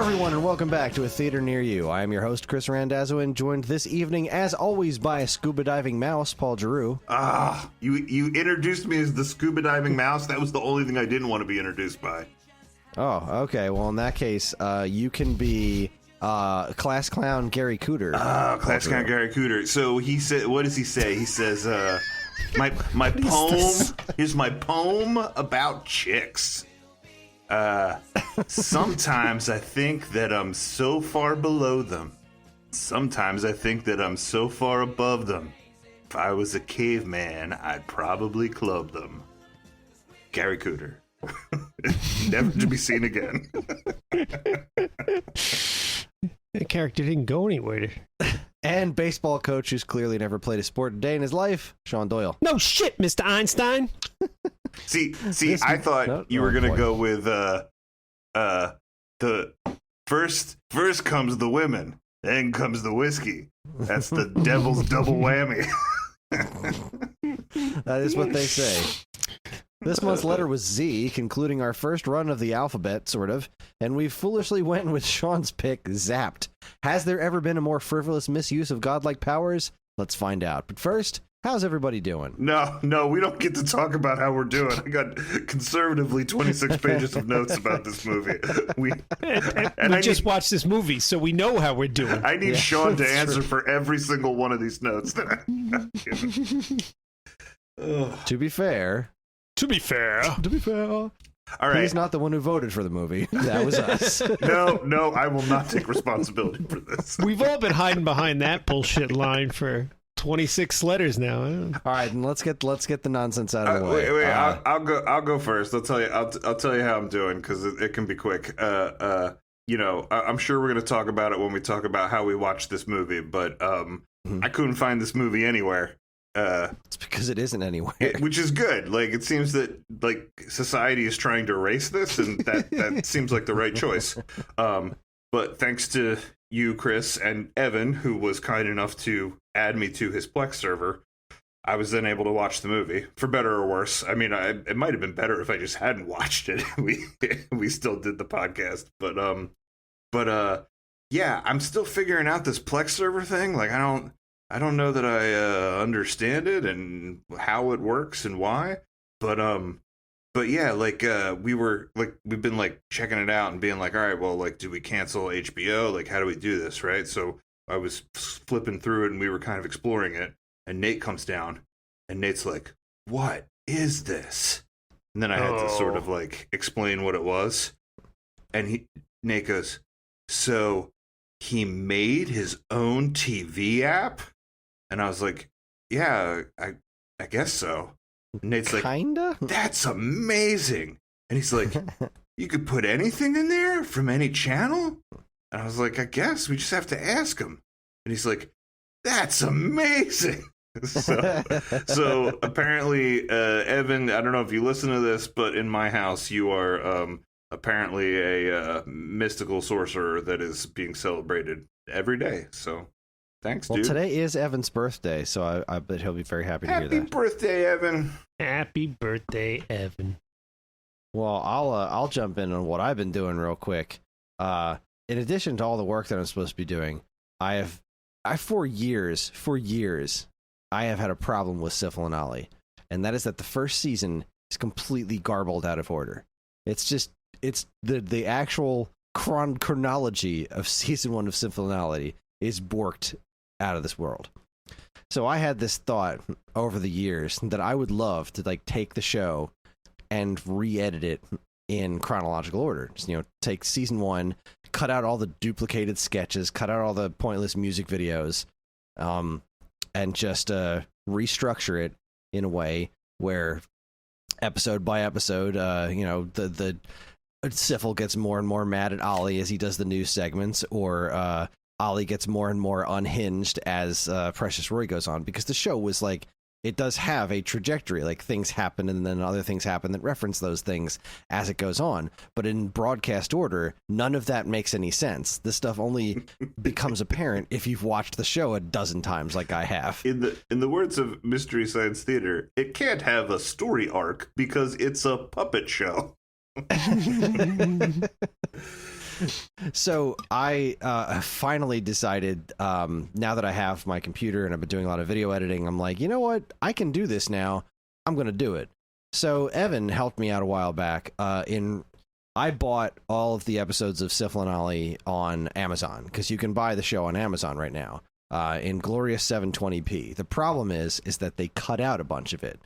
everyone, and welcome back to A Theater Near You. I am your host, Kris Randazzo, and joined this evening, as always, by a scuba diving mouse, Paul Giroux. You introduced me as the scuba diving mouse. That was the only thing I didn't want to be introduced by. Oh, okay. Well, in that case, you can be class clown Gary Cooter. Class clown Gary Cooter. So he said, what does he say? He says, my poem, here's my poem about chicks. Sometimes I think that I'm so far below them. Sometimes I think that I'm so far above them. If I was a caveman, I'd probably club them. Gary Cooter. Never to be seen again. That character didn't go anywhere. And baseball coach who's clearly never played a sport a day in his life, Sean Doyle. No shit, Mr. Einstein. See, I thought you were gonna go with the first comes the women, then comes the whiskey. That's the devil's double whammy. That is what they say. This month's letter was Z, concluding our first run of the alphabet, sort of, and we foolishly went with Sean's pick, Zapped. Has there ever been a more frivolous misuse of godlike powers? Let's find out. But first, how's everybody doing? No, we don't get to talk about how we're doing. I got conservatively 26 pages of notes about this movie. We just watched this movie, so we know how we're doing. I need Sean to answer for every single one of these notes that To be fair, all right. He's not the one who voted for the movie. That was us. No, I will not take responsibility for this. We've all been hiding behind that bullshit line for 26 letters now. All right, and let's get the nonsense out of the way. Wait, I'll go first. I'll tell you how I'm doing because it can be quick. I'm sure we're going to talk about it when we talk about how we watched this movie, but I couldn't find this movie anywhere. It's because it isn't anywhere, which is good. Like, it seems that society is trying to erase this, and that seems like the right choice. But thanks to you, Kris, and Evan, who was kind enough to add me to his Plex server, I was then able to watch the movie, for better or worse. I mean, it might have been better if I just hadn't watched it. We still did the podcast, but yeah, I'm still figuring out this Plex server thing. Like, I don't know that I understand it and how it works and why, but yeah, we've been checking it out and being like, all right, well, do we cancel HBO? Like, how do we do this, right? So I was flipping through it and we were kind of exploring it, and Nate comes down and Nate's like, what is this? And then I had to sort of explain what it was, and Nate goes, so he made his own TV app? And I was like, yeah, I guess so. And Nate's like, kinda? That's amazing. And he's like, you could put anything in there from any channel? And I was like, I guess we just have to ask him. And he's like, that's amazing. So apparently, Evan, I don't know if you listen to this, but in my house, you are apparently a mystical sorcerer that is being celebrated every day. So thanks, dude. Well, today is Evan's birthday, so I bet he'll be very happy to hear that. Happy birthday, Evan. Happy birthday, Evan. Well, I'll jump in on what I've been doing real quick. In addition to all the work that I'm supposed to be doing, for years, I have had a problem with Sifl and Ollie, and that is that the first season is completely garbled out of order. It's the actual chronology of season 1 of Sifl and Ollie is borked out of this world. So I had this thought over the years that I would love to take the show and re-edit it in chronological order. Just, take season 1, cut out all the duplicated sketches, cut out all the pointless music videos, and just restructure it in a way where episode by episode, the Sifl gets more and more mad at Ollie as he does the news segments, or Ollie gets more and more unhinged as Precious Roy goes on, because the show was it does have a trajectory. Things happen and then other things happen that reference those things as it goes on. But in broadcast order, none of that makes any sense. This stuff only becomes apparent if you've watched the show a dozen times like I have. In the words of Mystery Science Theater, it can't have a story arc because it's a puppet show. So I finally decided, now that I have my computer and I've been doing a lot of video editing, I'm like, you know what? I can do this now. I'm going to do it. So Evan helped me out a while back. I bought all of the episodes of Syphil and Ollie on Amazon, because you can buy the show on Amazon right now in glorious 720p. The problem is that they cut out a bunch of it.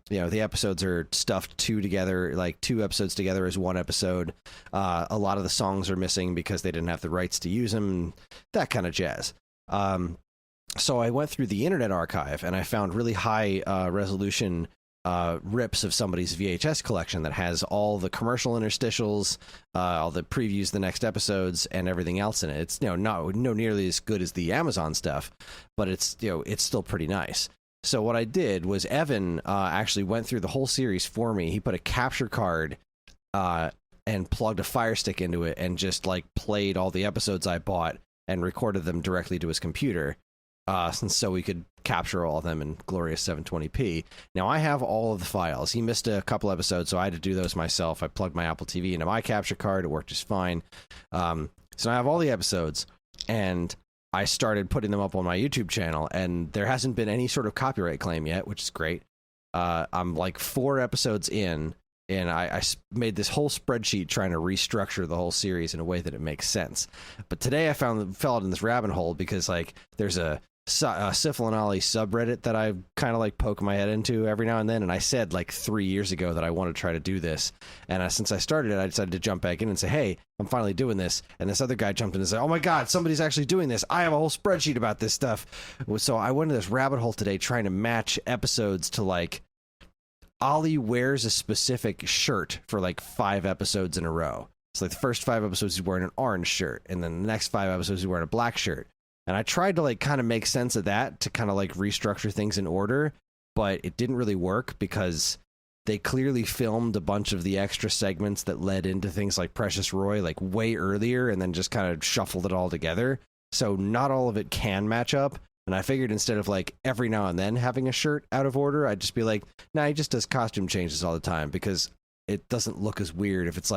The episodes are stuffed two episodes together as one episode. A lot of the songs are missing because they didn't have the rights to use them, that kind of jazz. So I went through the Internet Archive and I found really high resolution rips of somebody's VHS collection that has all the commercial interstitials, all the previews, the next episodes, and everything else in it. It's not nearly as good as the Amazon stuff, but it's still pretty nice. So what I did was Evan actually went through the whole series for me. He put a capture card and plugged a Fire Stick into it and just played all the episodes I bought and recorded them directly to his computer. So we could capture all of them in glorious 720p. Now I have all of the files. He missed a couple episodes, so I had to do those myself. I plugged my Apple TV into my capture card. It worked just fine. So I have all the episodes, and I started putting them up on my YouTube channel, and there hasn't been any sort of copyright claim yet, which is great. I'm 4 episodes in, and I made this whole spreadsheet trying to restructure the whole series in a way that it makes sense. But today I fell in this rabbit hole because there's a Syphil and Ollie subreddit that I kind of poke my head into every now and then, and I said 3 years ago that I want to try to do this, and since I started it, I decided to jump back in and say, hey, I'm finally doing this. And this other guy jumped in and said, oh my god, somebody's actually doing this. I have a whole spreadsheet about this stuff. So I went into this rabbit hole today trying to match episodes to Ollie wears a specific shirt for 5 episodes in a row. So the first 5 episodes he's wearing an orange shirt, and then the next 5 episodes he's wearing a black shirt. And I tried to kind of make sense of that to kind of restructure things in order, but it didn't really work because they clearly filmed a bunch of the extra segments that led into things like Precious Roy way earlier and then just kind of shuffled it all together. So not all of it can match up. And I figured instead of every now and then having a shirt out of order, I'd just be nah, he just does costume changes all the time, because it doesn't look as weird if it's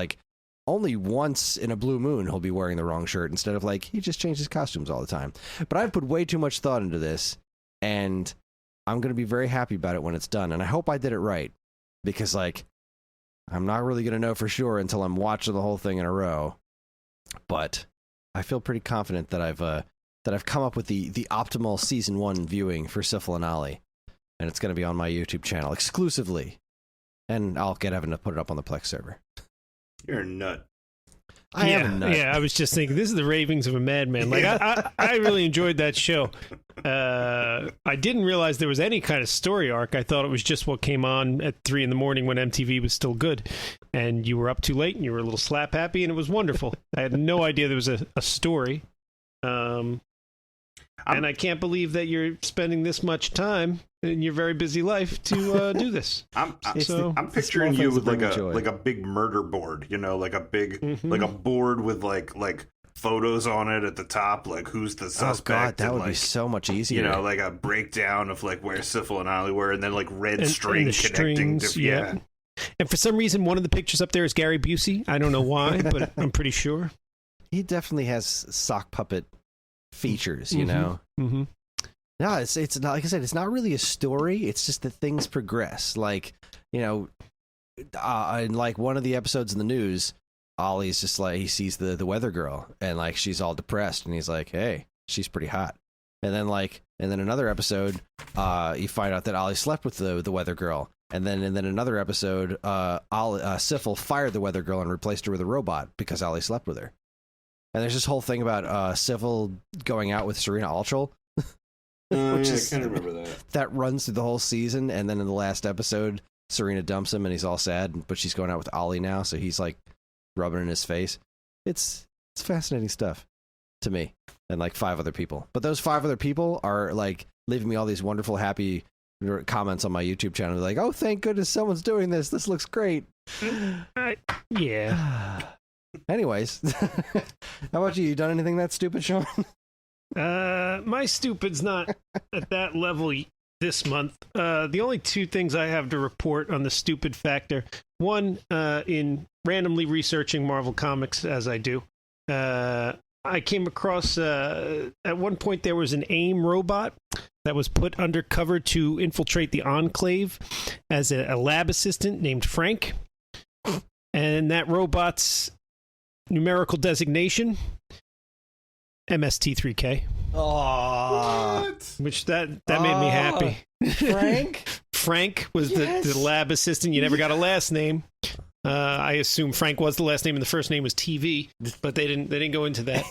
only once in a blue moon he'll be wearing the wrong shirt instead of he just changes costumes all the time. But I've put way too much thought into this, and I'm going to be very happy about it when it's done. And I hope I did it right, because I'm not really going to know for sure until I'm watching the whole thing in a row. But I feel pretty confident that I've come up with the optimal season 1 viewing for Syphil and Ollie, and it's going to be on my YouTube channel exclusively. And I'll get Evan to put it up on the Plex server. You're a nut. I am a nut. Yeah, I was just thinking, this is the ravings of a madman. I really enjoyed that show. I didn't realize there was any kind of story arc. I thought it was just what came on at 3 a.m. when MTV was still good. And you were up too late, and you were a little slap happy, and it was wonderful. I had no idea there was a story. And I can't believe that you're spending this much time in your very busy life to do this. I'm picturing you with a big murder board, a big a board with photos on it at the top, who's the suspect. Oh god, that would be so much easier. A breakdown of where Syphil and Ollie were, and then red string connecting. Yeah. And for some reason, one of the pictures up there is Gary Busey. I don't know why, but I'm pretty sure. He definitely has sock puppet features, you know. Mm-hmm. No, it's not, like I said, it's not really a story. It's just that things progress. In one of the episodes in the news, Ollie's just he sees the weather girl, and she's all depressed, and he's like, hey, she's pretty hot. And then another episode, you find out that Ollie slept with the weather girl. And then another episode, Syphil fired the weather girl and replaced her with a robot because Ollie slept with her. And there's this whole thing about Syphil going out with Serena Altschul. I kind of remember that. That runs through the whole season, and then in the last episode, Serena dumps him, and he's all sad, but she's going out with Ollie now, so he's rubbing in his face. It's fascinating stuff to me, and 5 other people. But those 5 other people are leaving me all these wonderful, happy comments on my YouTube channel. They're oh, thank goodness someone's doing this. This looks great. Yeah. Anyways, how about you? You done anything that stupid, Sean? My stupid's not at that level this month. The only two things I have to report on the stupid factor. One, in randomly researching Marvel Comics, as I do, I came across, at one point there was an AIM robot that was put undercover to infiltrate the Enclave as a lab assistant named Frank. And that robot's numerical designation, MST3K. Oh, Which that made me happy. Frank? Frank was the lab assistant. You never got a last name. I assume Frank was the last name and the first name was TV, but they didn't go into that.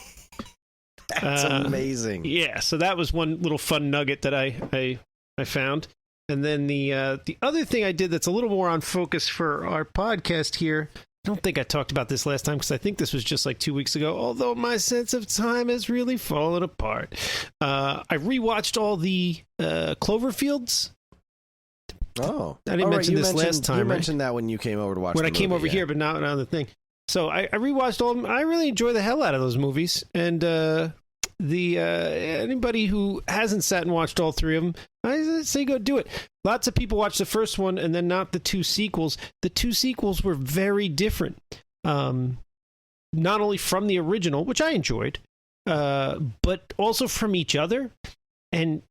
That's amazing. Yeah, so that was one little fun nugget that I found. And then the other thing I did that's a little more on focus for our podcast here, I don't think I talked about this last time because I think this was just like 2 weeks ago, although my sense of time has really fallen apart. I rewatched all the Cloverfields. Oh. I didn't mention this last time. You right? mentioned that when you came over to watch when the I came movie, over here, but not on the thing. So I rewatched all of them. I really enjoy the hell out of those movies. And anybody who hasn't sat and watched all three of them, I say go do it. Lots of people watch the first one and then not the two sequels. The two sequels were very different. Not only from the original, which I enjoyed, but also from each other. And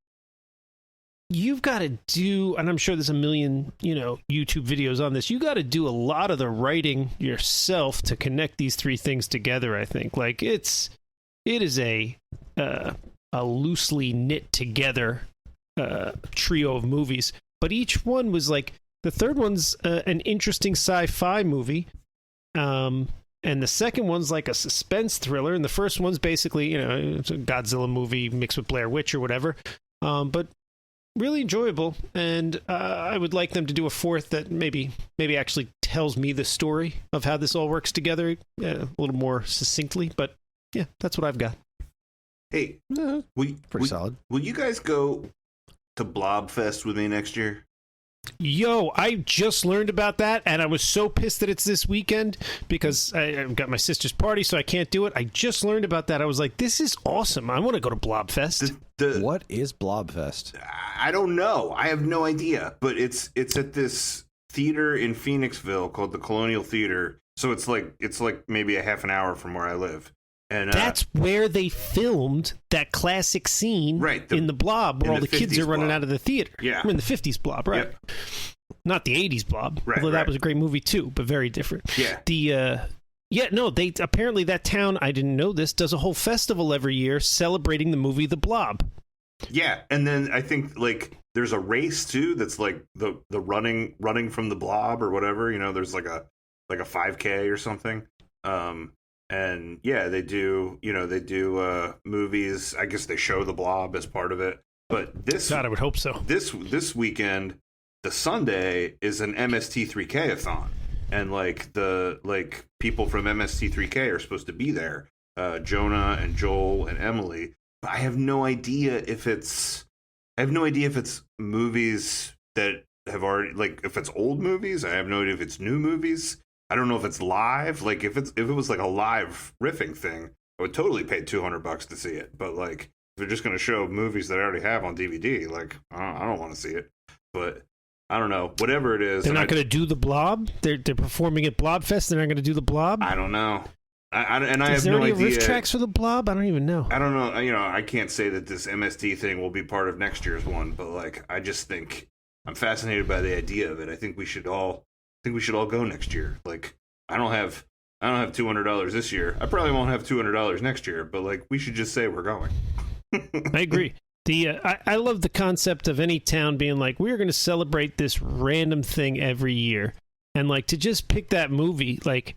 you've got to do, and I'm sure there's a million, YouTube videos on this. You got to do a lot of the writing yourself to connect these three things together. I think, like it is a loosely knit together trio of movies, but each one was like the third one's an interesting sci-fi movie, and the second one's like a suspense thriller, and the first one's basically it's a Godzilla movie mixed with Blair Witch or whatever, but really enjoyable. And I would like them to do a fourth that maybe actually tells me the story of how this all works together a little more succinctly. But yeah, that's what I've got. Hey, pretty solid. Will you guys go to Blobfest with me next year? Yo, I just learned about that, and I was so pissed that it's this weekend because I've got my sister's party, so I can't do it. I just learned about that. I was like, this is awesome. I want to go to Blobfest. What is Blobfest? I don't know. I have no idea. But it's at this theater in Phoenixville called the Colonial Theater. So it's like maybe a half an hour from where I live. And that's where they filmed that classic scene in the Blob where all the kids are running out of the theater. Yeah. We're in the 50s Blob, right? Yep. Not the 80s Blob, right, although that was a great movie too, but very different. Yeah. They apparently that town, I didn't know this, does a whole festival every year celebrating the movie The Blob. Yeah, and then I think like there's a race too that's like the running from the Blob or whatever, there's like a 5K or something. And yeah, they do movies. I guess they show the Blob as part of it. But God, I would hope so. This weekend, the Sunday is an MST3K-a-thon, and like people from MST3K are supposed to be there. Jonah and Joel and Emily. But I have no idea if it's movies that have already, like, if it's old movies. I have no idea if it's new movies. I don't know if it's live. Like if it was like a live riffing thing, I would totally pay $200 to see it. But like if they're just going to show movies that I already have on DVD, like I don't want to see it. But I don't know. Whatever it is, they're not going to do the Blob. They're performing at Blobfest. They're not going to do the Blob. I don't know. I have no idea. Is there any riff tracks for the Blob? I don't even know. I don't know. I can't say that this MST thing will be part of next year's one. But like, I just think I'm fascinated by the idea of it. I think we should all go next year. Like, I don't have $200 this year. I probably won't have $200 next year, but like, we should just say we're going. I agree. I love the concept of any town being like, we're going to celebrate this random thing every year, and like to just pick that movie. Like,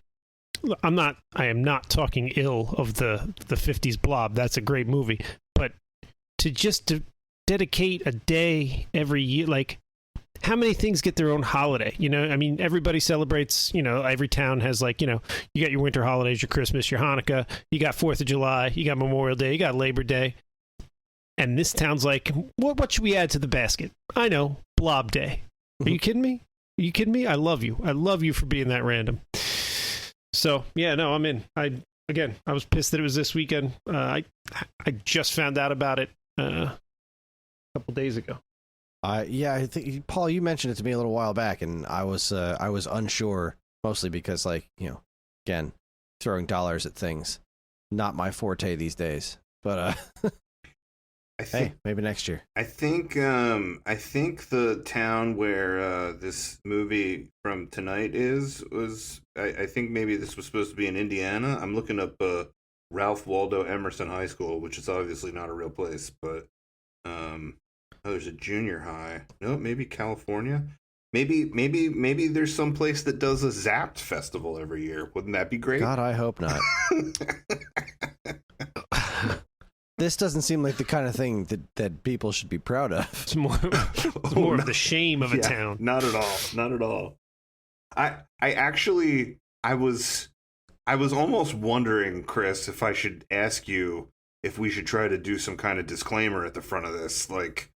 I am not talking ill of the 50s Blob. That's a great movie, but to dedicate a day every year, like. How many things get their own holiday? I mean, everybody celebrates, every town has like, you got your winter holidays, your Christmas, your Hanukkah, you got 4th of July, you got Memorial Day, you got Labor Day. And this town's like, what should we add to the basket? I know, Blob Day. Are you kidding me? I love you. I love you for being that random. So, yeah, no, I'm in. I was pissed that it was this weekend. I just found out about it a couple days ago. Yeah, I think Paul, you mentioned it to me a little while back, and I was unsure, mostly because, like, again, throwing dollars at things, not my forte these days. But hey, maybe next year. I think the town where this movie from tonight was I think maybe this was supposed to be in Indiana. I'm looking up Ralph Waldo Emerson High School, which is obviously not a real place, but there's a junior high. No, maybe California. Maybe there's some place that does a Zapped festival every year. Wouldn't that be great? God, I hope not. This doesn't seem like the kind of thing that people should be proud of. It's more of the shame of a town. Not at all. Not at all. I was almost wondering, Kris, if I should ask you if we should try to do some kind of disclaimer at the front of this, like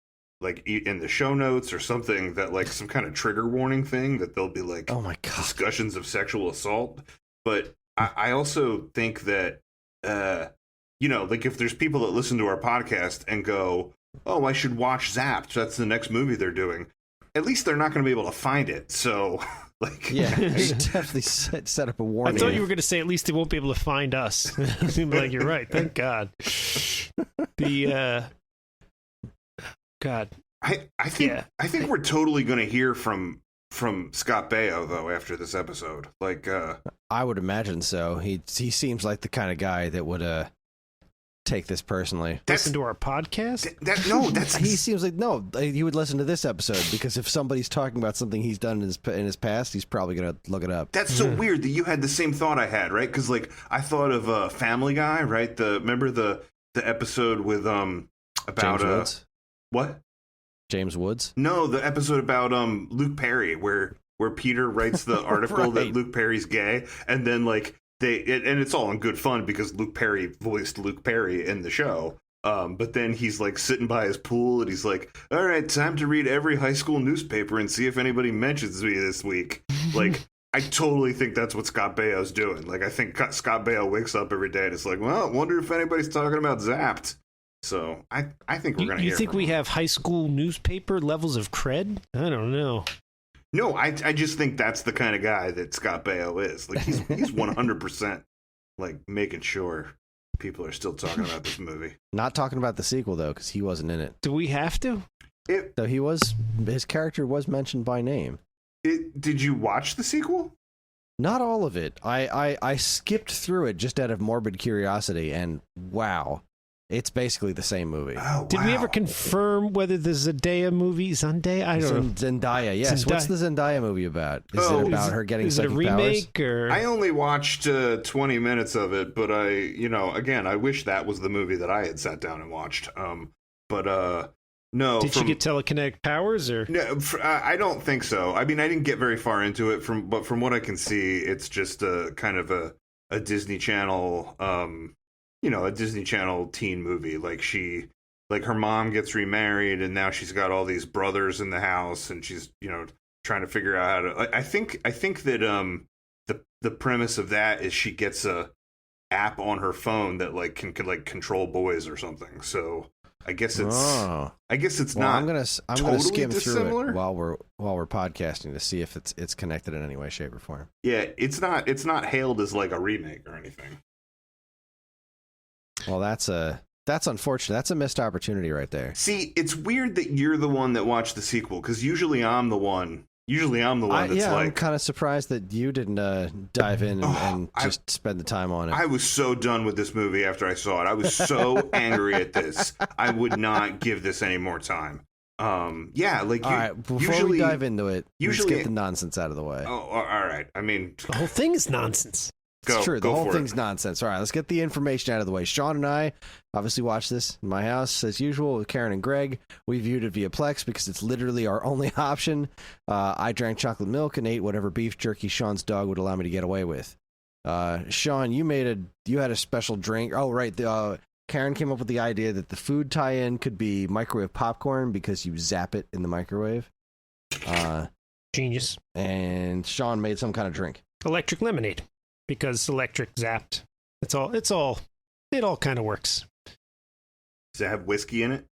in the show notes or something, that like some kind of trigger warning thing that there'll be like, oh my God, discussions of sexual assault. But I also think that like if there's people that listen to our podcast and go, oh, I should watch Zapped, that's the next movie they're doing, at least they're not going to be able to find it. So like, yeah, you should definitely set up a warning. I thought you were going to say at least they won't be able to find us. Like, you're right. Thank God. God. I think we're totally going to hear from Scott Baio though after this episode. Like, I would imagine so. He seems like the kind of guy that would take this personally. Listen to our podcast? He seems like he would listen to this episode, because if somebody's talking about something he's done in his past, he's probably gonna look it up. That's so weird that you had the same thought I had, right? Because like I thought of Family Guy, right? Remember the episode with about James Woods? What? James Woods? No, the episode about Luke Perry, where Peter writes the article right. that Luke Perry's gay, and then like and it's all in good fun because Luke Perry voiced Luke Perry in the show. But then he's like sitting by his pool and he's like, all right, time to read every high school newspaper and see if anybody mentions me this week. Like, I totally think that's what Scott Baio's doing. Like, I think Scott Baio wakes up every day and it's like, well, I wonder if anybody's talking about Zapped. So I think we're going to hear. You think we have high school newspaper levels of cred? I don't know. No, I just think that's the kind of guy that Scott Baio is. Like, he's 100% like making sure people are still talking about this movie. Not talking about the sequel though, because he wasn't in it. Do we have to? So his character was mentioned by name. Did you watch the sequel? Not all of it. I skipped through it just out of morbid curiosity, and wow. It's basically the same movie. Oh, Did we ever confirm whether the Zendaya movie... Zendaya? I don't know. Zendaya, yes. What's the Zendaya movie about? Is it about her getting psychic powers? Is it a remake? Or... I only watched 20 minutes of it, but again, I wish that was the movie that I had sat down and watched. No. Did she get telekinetic powers? Or no, I don't think so. I mean, I didn't get very far into it, but from what I can see, it's just a kind of a Disney Channel... a Disney Channel teen movie. Like her mom gets remarried and now she's got all these brothers in the house and she's, trying to figure out how to, I think that, the premise of that is she gets a app on her phone that like can like control boys or something. So I guess it's, not. I'm gonna skim through it while we're podcasting to see if it's connected in any way, shape, or form. Yeah. It's not hailed as like a remake or anything. Well, that's unfortunate. That's a missed opportunity right there. See, it's weird that you're the one that watched the sequel, because usually I'm the one that's I'm kind of surprised that you didn't dive in and just spend the time on it. I was so done with this movie after I saw it. I was so angry at this. I would not give this any more time. All right, before we dive into it, let's get the nonsense out of the way. Oh, all right. I mean, the whole thing is nonsense. It's true. The whole thing's nonsense. All right, let's get the information out of the way. Sean and I obviously watched this in my house as usual with Karen and Greg. We viewed it via Plex because it's literally our only option. I drank chocolate milk and ate whatever beef jerky Sean's dog would allow me to get away with. Sean, you had a special drink. Oh, right. Karen came up with the idea that the food tie-in could be microwave popcorn because you zap it in the microwave. Genius. And Sean made some kind of drink. Electric lemonade. Because electric zapped. It all kind of works. Does it have whiskey in it?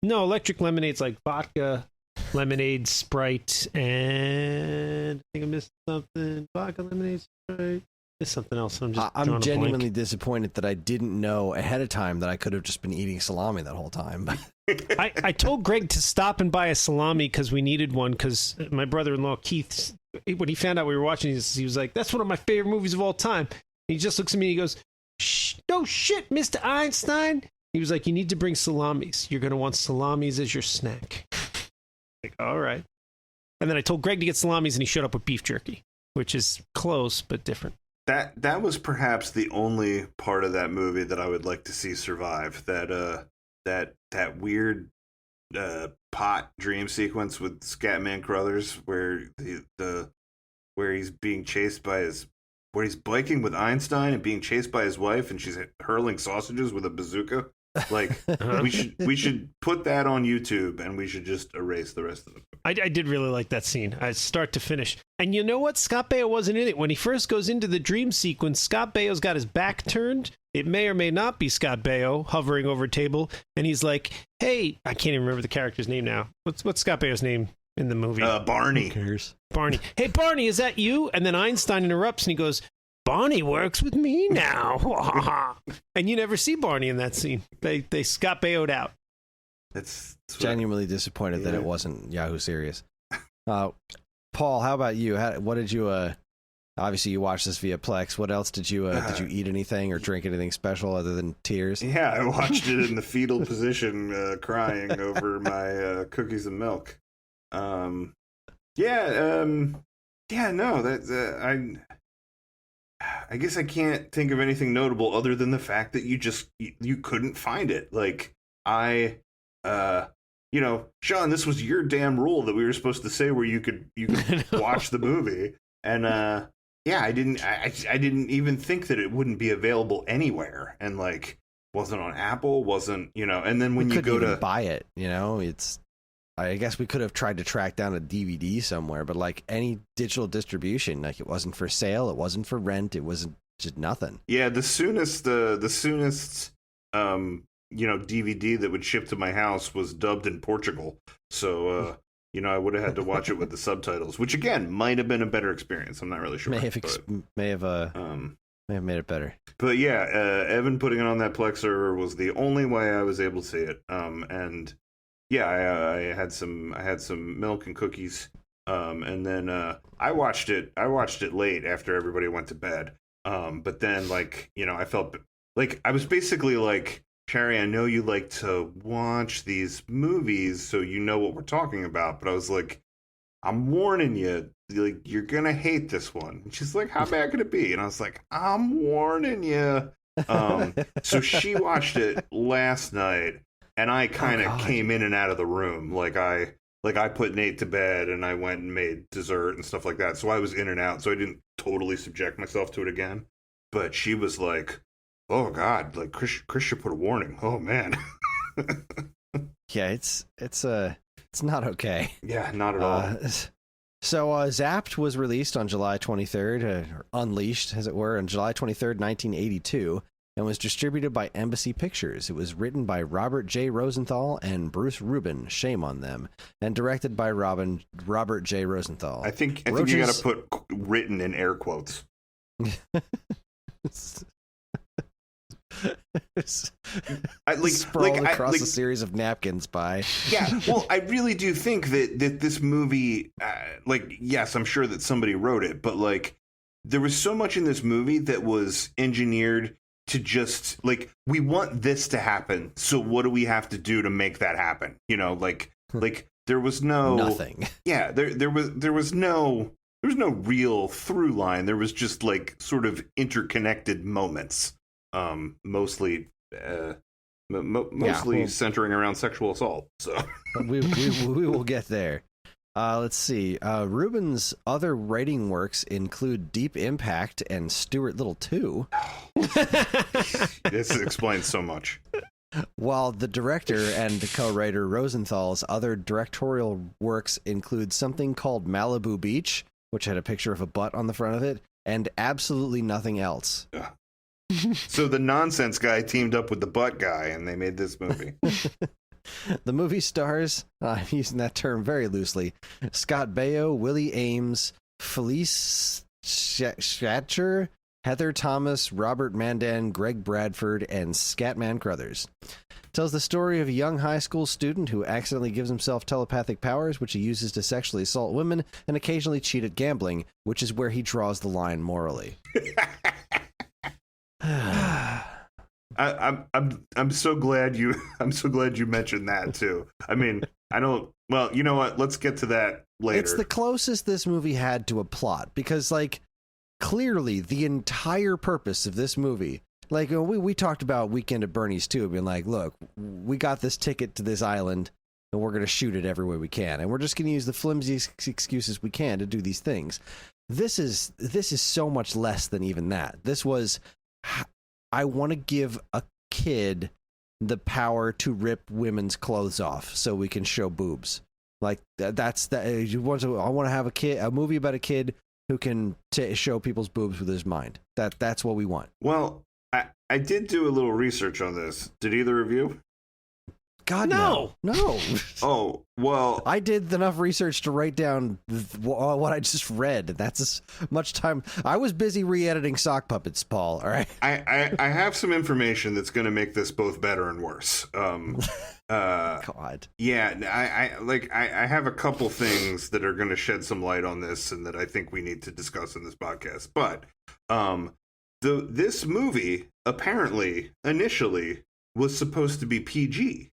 No, electric lemonade's like vodka, lemonade, Sprite, and I think I missed something. Vodka, lemonade, Sprite. There's something else. I'm genuinely disappointed that I didn't know ahead of time that I could have just been eating salami that whole time. I told Greg to stop and buy a salami because we needed one, because my brother-in-law Keith, when he found out we were watching this, he was like, that's one of my favorite movies of all time. And he just looks at me and he goes, no shit, Mr. Einstein. He was like, you need to bring salamis. You're going to want salamis as your snack. Like, all right. And then I told Greg to get salamis and he showed up with beef jerky, which is close but different. That was perhaps the only part of that movie that I would like to see survive. That weird pot dream sequence with Scatman Crothers, where where he's being chased by where he's biking with Einstein and being chased by his wife, and she's hurling sausages with a bazooka. Like, we should put that on YouTube, and we should just erase the rest of it. I did really like that scene, start to finish. And you know what? Scott Baio wasn't in it. When he first goes into the dream sequence, Scott Baio's got his back turned. It may or may not be Scott Baio hovering over a table, and he's like, hey, I can't even remember the character's name now. What's Scott Baio's name in the movie? Barney. Who cares? Barney. Hey, Barney, is that you? And then Einstein interrupts, and he goes, Barney works with me now. And you never see Barney in that scene. They Scott Baio'd out. That's genuinely disappointed that it wasn't Yahoo Serious. Paul, how about you? What did you obviously you watched this via Plex. What else did you eat anything or drink anything special other than tears? Yeah, I watched it in the fetal position, crying over my cookies and milk. No, I guess I can't think of anything notable other than the fact that you couldn't find it. Like, Sean, this was your damn rule that we were supposed to say where you could watch the movie, and I didn't even think that it wouldn't be available anywhere, and like wasn't on Apple, wasn't, and then when you go to buy it, I guess we could have tried to track down a DVD somewhere, but like any digital distribution, like it wasn't for sale, it wasn't for rent, it wasn't just nothing. Yeah, the soonest DVD that would ship to my house was dubbed in Portugal. So I would have had to watch it with the subtitles, which again might have been a better experience. I'm not really sure. May have made it better. But yeah, Evan putting it on that Plex server was the only way I was able to see it. And yeah, I had some milk and cookies, and then I watched it late after everybody went to bed. But then I felt like I was basically like, Sherry, I know you like to watch these movies, so you know what we're talking about. But I was like, I'm warning you, like you're gonna hate this one. And she's like, how bad could it be? And I was like, I'm warning you. So she watched it last night. And I kind of came in and out of the room. Like I put Nate to bed and I went and made dessert and stuff like that. So I was in and out. So I didn't totally subject myself to it again. But she was like, oh God, like Kris should put a warning. Oh man. Yeah, it's not okay. Yeah, not at all. So Zapped was released on July 23rd, or unleashed as it were, on July 23rd, 1982. And was distributed by Embassy Pictures. It was written by Robert J. Rosenthal and Bruce Rubin, shame on them, and directed by Robert J. Rosenthal. I think you got to put written in air quotes. Sprawled across a series of napkins by. Yeah, well, I really do think that this movie, yes, I'm sure that somebody wrote it, but there was so much in this movie that was engineered to just we want this to happen, so what do we have to do to make that happen? There was nothing. Yeah, there was no real through line. There was just sort of interconnected moments, mostly centering around sexual assault. So we will get there. Let's see. Rubin's other writing works include Deep Impact and Stuart Little 2. This explains so much. While the director and co-writer Rosenthal's other directorial works include something called Malibu Beach, which had a picture of a butt on the front of it, and absolutely nothing else. So the nonsense guy teamed up with the butt guy, and they made this movie. The movie stars, I'm using that term very loosely, Scott Baio, Willie Ames, Felice Schatcher, Heather Thomas, Robert Mandan, Greg Bradford, and Scatman Crothers. Tells the story of a young high school student who accidentally gives himself telepathic powers, which he uses to sexually assault women and occasionally cheat at gambling, which is where he draws the line morally. I'm so glad you mentioned that too. I mean, well, you know what? Let's get to that later. It's the closest this movie had to a plot because, like, clearly the entire purpose of this movie, like we talked about Weekend at Bernie's too, being like, look, we got this ticket to this island and we're going to shoot it every way we can. And we're just going to use the flimsiest excuses we can to do these things. This is so much less than even that. This was, I want to give a kid the power to rip women's clothes off so we can show boobs. Like I want to have a movie about a kid who can show people's boobs with his mind. That's what we want. Well, I did do a little research on this. Did either of you? God, no. Oh, well. I did enough research to write down what I just read. That's as much time. I was busy re-editing sock puppets, Paul, all right? I have some information that's going to make this both better and worse. God. Yeah, I have a couple things that are going to shed some light on this and that I think we need to discuss in this podcast. But this movie apparently initially was supposed to be PG.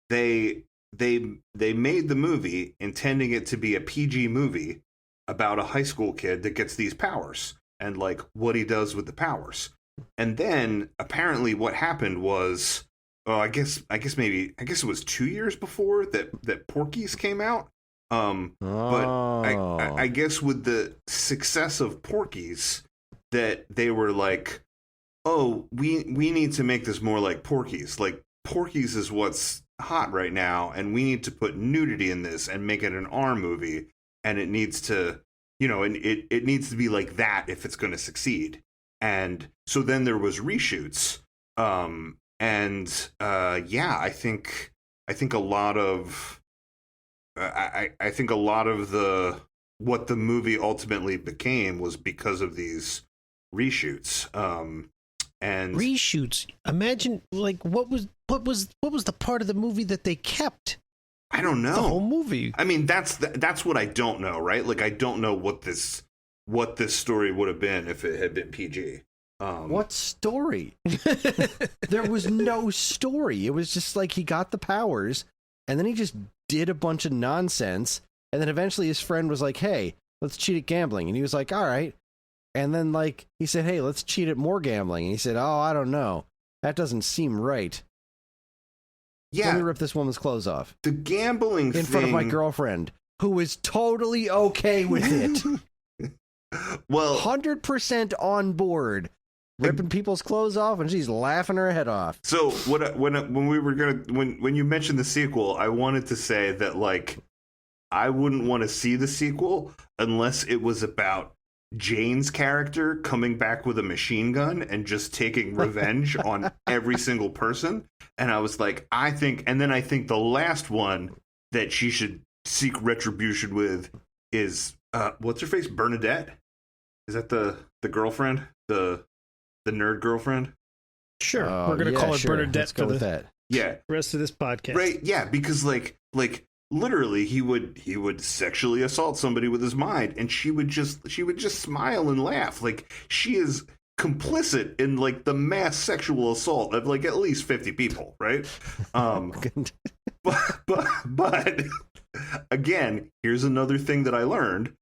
They made the movie intending it to be a PG movie about a high school kid that gets these powers and like what he does with the powers. And then apparently what happened was, I guess it was 2 years before that Porky's came out. But I guess with the success of Porky's, that they were like, oh, we need to make this more like Porky's. Like Porky's is what's hot right now, and we need to put nudity in this and make it an R movie, and it needs to, and it needs to be like that if it's going to succeed. And so then there was reshoots. I think a lot of I think a lot of what the movie ultimately became was because of these reshoots. And reshoots. Imagine, like, what was the part of the movie that they kept? I don't know. The whole movie. I mean, that's what I don't know, right? Like, I don't know what this story would have been if it had been PG. What story? There was no story. It was just like he got the powers, and then he just did a bunch of nonsense, and then eventually his friend was like, "Hey, let's cheat at gambling," and he was like, "All right." And then, like, he said, "Hey, let's cheat at more gambling." And he said, "Oh, I don't know. That doesn't seem right. Yeah. Let me rip this woman's clothes off." The gambling in front of my girlfriend, who is totally okay with it. Well, 100% on board. Ripping people's clothes off, and she's laughing her head off. So when you mentioned the sequel, I wanted to say that, like, I wouldn't want to see the sequel unless it was about Jane's character coming back with a machine gun and just taking revenge on every single person. And I was like, I think the last one that she should seek retribution with is what's her face? Bernadette? Is that the girlfriend? The nerd girlfriend? Sure. We're going to call her Bernadette for the rest of this podcast. Right, yeah, because like literally he would sexually assault somebody with his mind, and she would just smile and laugh. Like, she is complicit in, like, the mass sexual assault of, like, at least 50 people, right? But again, here's another thing that I learned.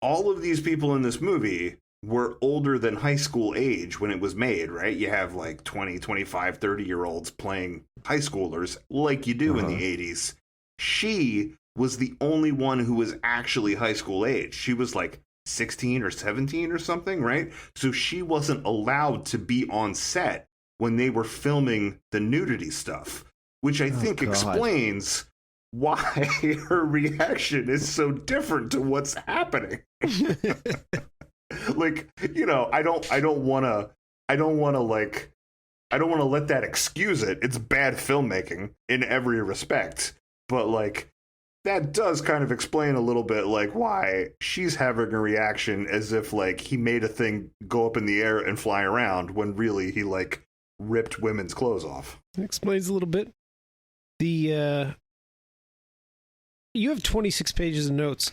All of these people in this movie were older than high school age when it was made, right? You have like 20, 25, 30-year-olds playing high schoolers like you do in the 80s. She was the only one who was actually high school age. She was like 16 or 17 or something, right? So she wasn't allowed to be on set when they were filming the nudity stuff, which I think explains why her reaction is so different to what's happening. Like, I don't want to like I don't want to let that excuse it. It's bad filmmaking in every respect. But, like, that does kind of explain a little bit, like, why she's having a reaction as if, like, he made a thing go up in the air and fly around when really he, like, ripped women's clothes off. It explains a little bit. You have 26 pages of notes.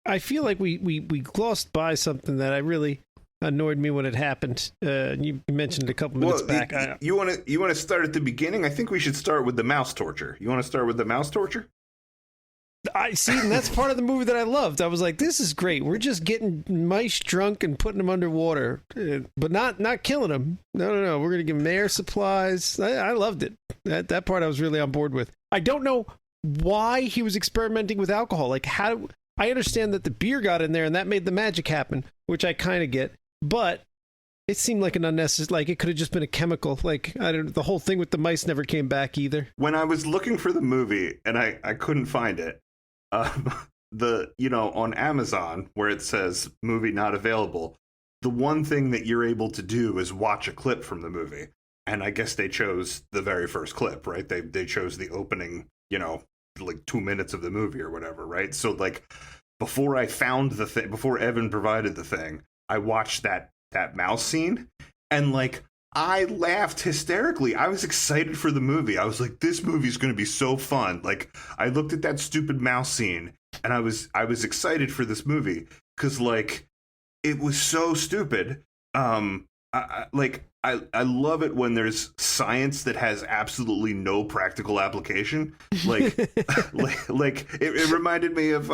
I feel like we glossed by something that I really annoyed me when it happened. You mentioned it a couple minutes back. You want to start at the beginning? I think we should start with the mouse torture. You want to start with the mouse torture? I see, and that's part of the movie that I loved. I was like, this is great. We're just getting mice drunk and putting them underwater, but not killing them. No. We're going to give them air supplies. I loved it. That part I was really on board with. I don't know why he was experimenting with alcohol. Like, how... I understand that the beer got in there and that made the magic happen, which I kind of get, but it seemed like an unnecessary, like it could have just been a chemical. Like, I don't, the whole thing with the mice never came back either. When I was looking for the movie and I couldn't find it, on Amazon where it says movie not available, the one thing that you're able to do is watch a clip from the movie. And I guess they chose the very first clip, right? They chose the opening, like 2 minutes of the movie or whatever, right? So, like, before I found the thing, before Evan provided the thing, I watched that mouse scene, and, like, I laughed hysterically. I was excited for the movie. I was like, this movie's going to be so fun. Like, I looked at that stupid mouse scene, and I was excited for this movie because, like, it was so stupid. I love it when there's science that has absolutely no practical application. Like, it reminded me of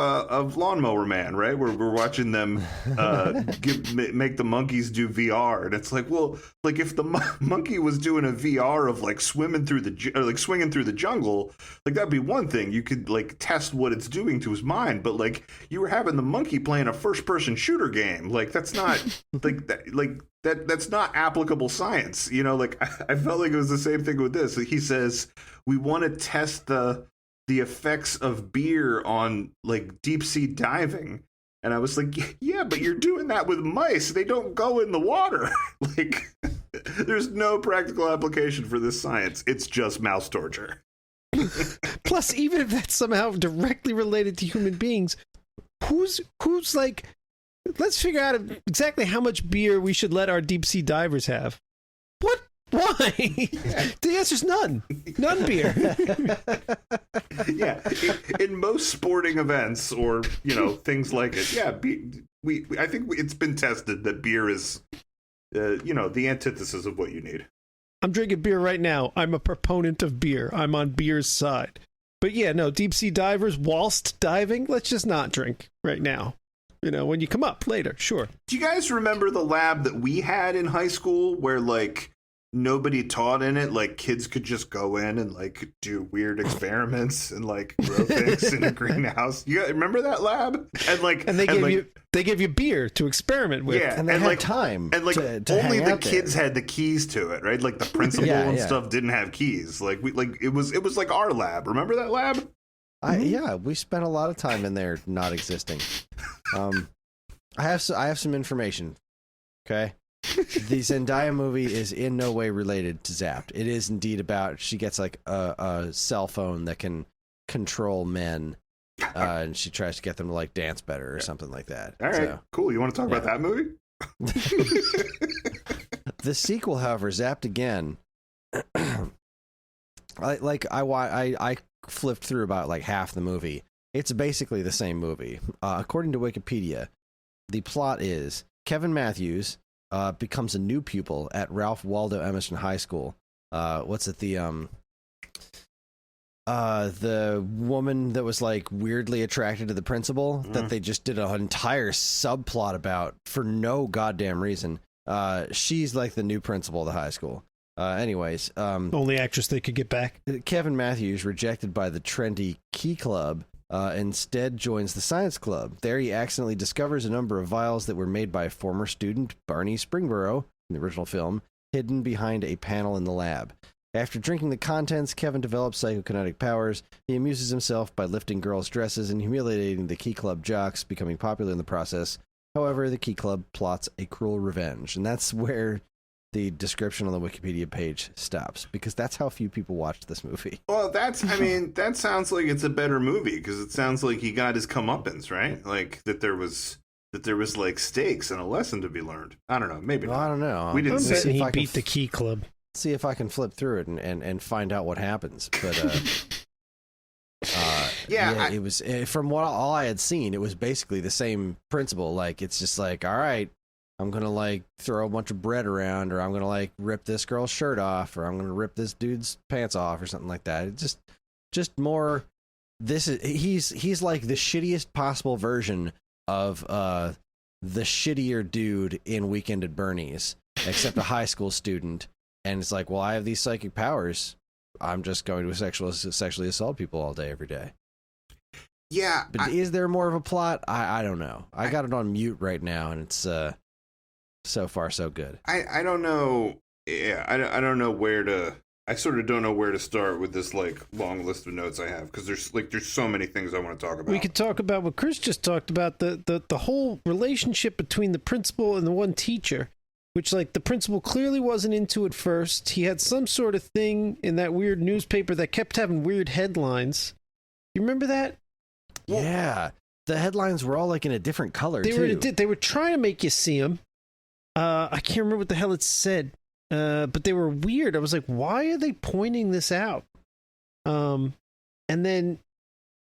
Lawnmower Man, right? Where we're watching them make the monkeys do VR, and it's like, well, like if the monkey was doing a VR of like swinging through the jungle, like that'd be one thing. You could like test what it's doing to his mind, but like you were having the monkey playing a first-person shooter game, like that's not like that, like. That's not applicable science, like I felt like it was the same thing with this. He says, we want to test the effects of beer on like deep sea diving. And I was like, yeah, but you're doing that with mice. They don't go in the water. Like, there's no practical application for this science. It's just mouse torture. Plus, even if that's somehow directly related to human beings, who's like, let's figure out exactly how much beer we should let our deep sea divers have. What? Why? Yeah. The answer's none. None beer. Yeah. In most sporting events or, things like it, yeah, I think it's been tested that beer is, the antithesis of what you need. I'm drinking beer right now. I'm a proponent of beer. I'm on beer's side. But yeah, no, deep sea divers, whilst diving, let's just not drink right now. When you come up later, sure. Do you guys remember the lab that we had in high school where, like, nobody taught in it? Like, kids could just go in and, like, do weird experiments and, like, grow things in a greenhouse. You guys remember that lab? And they gave you beer to experiment with. Yeah, and they had time. And, like, to only the there. kids had the keys to it, right? Like, the principal and stuff didn't have keys. Like, it was like our lab. Remember that lab? We spent a lot of time in there not existing. I have some information. Okay, the Zendaya movie is in no way related to Zapped. It is indeed about she gets like a cell phone that can control men, and she tries to get them to like dance better or something like that. All right, cool. You want to talk about that movie? The sequel, however, Zapped Again. I flipped through about like half the movie. It's basically the same movie. According to Wikipedia, the plot is Kevin Matthews becomes a new pupil at Ralph Waldo Emerson High School. The woman that was like weirdly attracted to the principal that they just did an entire subplot about for no goddamn reason. She's like the new principal of the high school. Only actress they could get back. Kevin Matthews, rejected by the trendy Key Club, instead joins the Science Club. There he accidentally discovers a number of vials that were made by a former student, Barney Springboro, in the original film, hidden behind a panel in the lab. After drinking the contents, Kevin develops psychokinetic powers. He amuses himself by lifting girls' dresses and humiliating the Key Club jocks, becoming popular in the process. However, the Key Club plots a cruel revenge, and that's where the description on the Wikipedia page stops, because that's how few people watched this movie. Well, that sounds like it's a better movie, because it sounds like he got his comeuppance, right? Like that there was like stakes and a lesson to be learned. I don't know, maybe well, not. I don't know. We didn't see he beat the Key Club. See if I can flip through it and find out what happens. But it was from all I had seen, it was basically the same principle. Like, it's just like, all right, I'm gonna like throw a bunch of bread around, or I'm gonna like rip this girl's shirt off, or I'm gonna rip this dude's pants off, or something like that. It just more. He's like the shittiest possible version of the shittier dude in Weekend at Bernie's, except a high school student. And it's like, well, I have these psychic powers. I'm just going to sexually assault people all day, every day. Yeah. But is there more of a plot? I don't know. I got it on mute right now, and it's so far so good. I don't know. Yeah, I don't know where to. I sort of don't know where to start with this like long list of notes I have, because there's so many things I want to talk about. We could talk about what Kris just talked about, the whole relationship between the principal and the one teacher, which like the principal clearly wasn't into at first. He had some sort of thing in that weird newspaper that kept having weird headlines. You remember that? Yeah, the headlines were all like in a different color too. They were trying to make you see them. I can't remember what the hell it said. But they were weird. I was like, why are they pointing this out? And then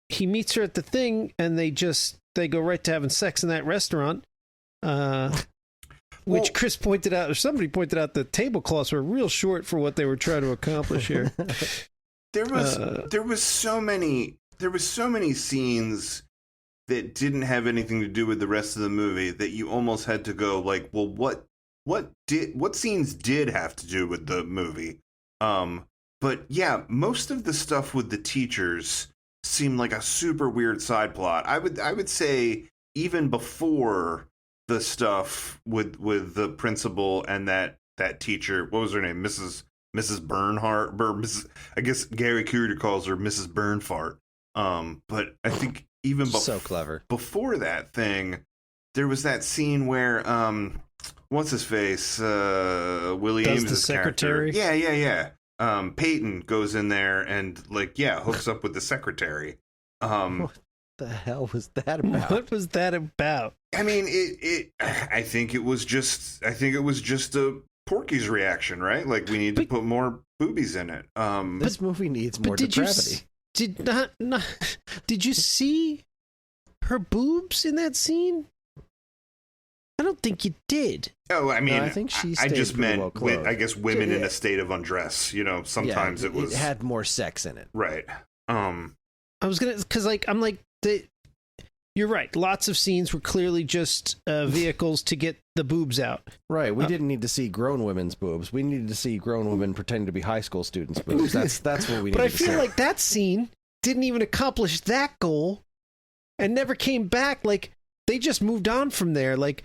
he meets her at the thing, and they go right to having sex in that restaurant. Which Kris pointed out, or somebody pointed out, the tablecloths were real short for what they were trying to accomplish here. There was so many scenes that didn't have anything to do with the rest of the movie that you almost had to go like, well, what scenes did have to do with the movie? But yeah, most of the stuff with the teachers seemed like a super weird side plot. I would say even before the stuff with the principal and that teacher, what was her name? Mrs. Bernhardt. I guess Gary Cooder calls her Mrs. Bernfart. But I think even so clever. Before that thing, there was that scene where what's his face? Willie Ames' secretary. Character. Yeah. Peyton goes in there and hooks up with the secretary. What the hell was that about? What was that about? I mean, I think it was just a Porky's reaction, right? Like, we need to put more boobies in it. This movie needs more depravity. Did you see her boobs in that scene? I don't think you did. Oh, I mean, no, I think she I just meant, well I guess, women in a state of undress. You know, sometimes it had more sex in it, right? I was gonna, because you're right. Lots of scenes were clearly just vehicles to get the boobs out. Right. We didn't need to see grown women's boobs. We needed to see grown women pretending to be high school students' boobs. That's what we needed. But I feel like that scene didn't even accomplish that goal, and never came back. Like, they just moved on from there. Like,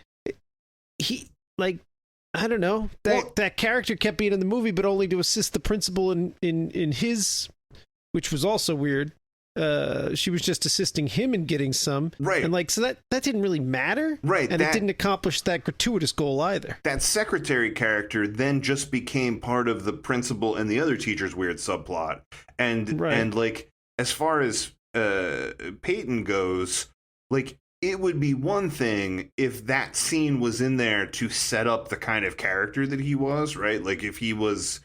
I don't know. That character kept being in the movie, but only to assist the principal in his, which was also weird. She was just assisting him in getting some. Right. And so that didn't really matter. Right. And it didn't accomplish that gratuitous goal either. That secretary character then just became part of the principal and the other teacher's weird subplot. And as far as Peyton goes, it would be one thing if that scene was in there to set up the kind of character that he was, right? Like, if he was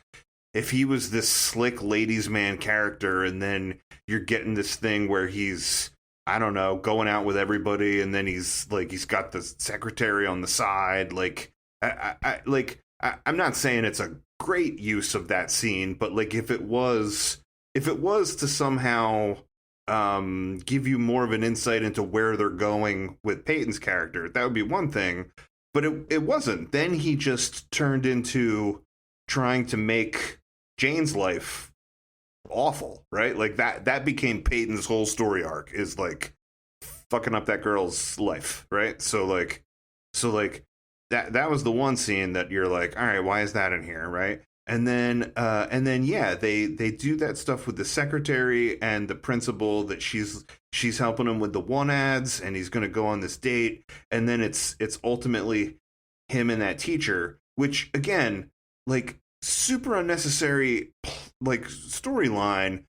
this slick ladies' man character, and then you're getting this thing where he's, I don't know, going out with everybody, and then he's got the secretary on the side. I'm not saying it's a great use of that scene, but if it was to somehow give you more of an insight into where they're going with Peyton's character, that would be one thing. But it wasn't. Then he just turned into trying to make Jane's life awful, right? That became Peyton's whole story arc, is fucking up that girl's life, right? So that was the one scene that you're like, all right, why is that in here, right? And then they do that stuff with the secretary and the principal, that she's helping him with the one ads, and he's going to go on this date, and then it's ultimately him and that teacher, which again, like super unnecessary like storyline.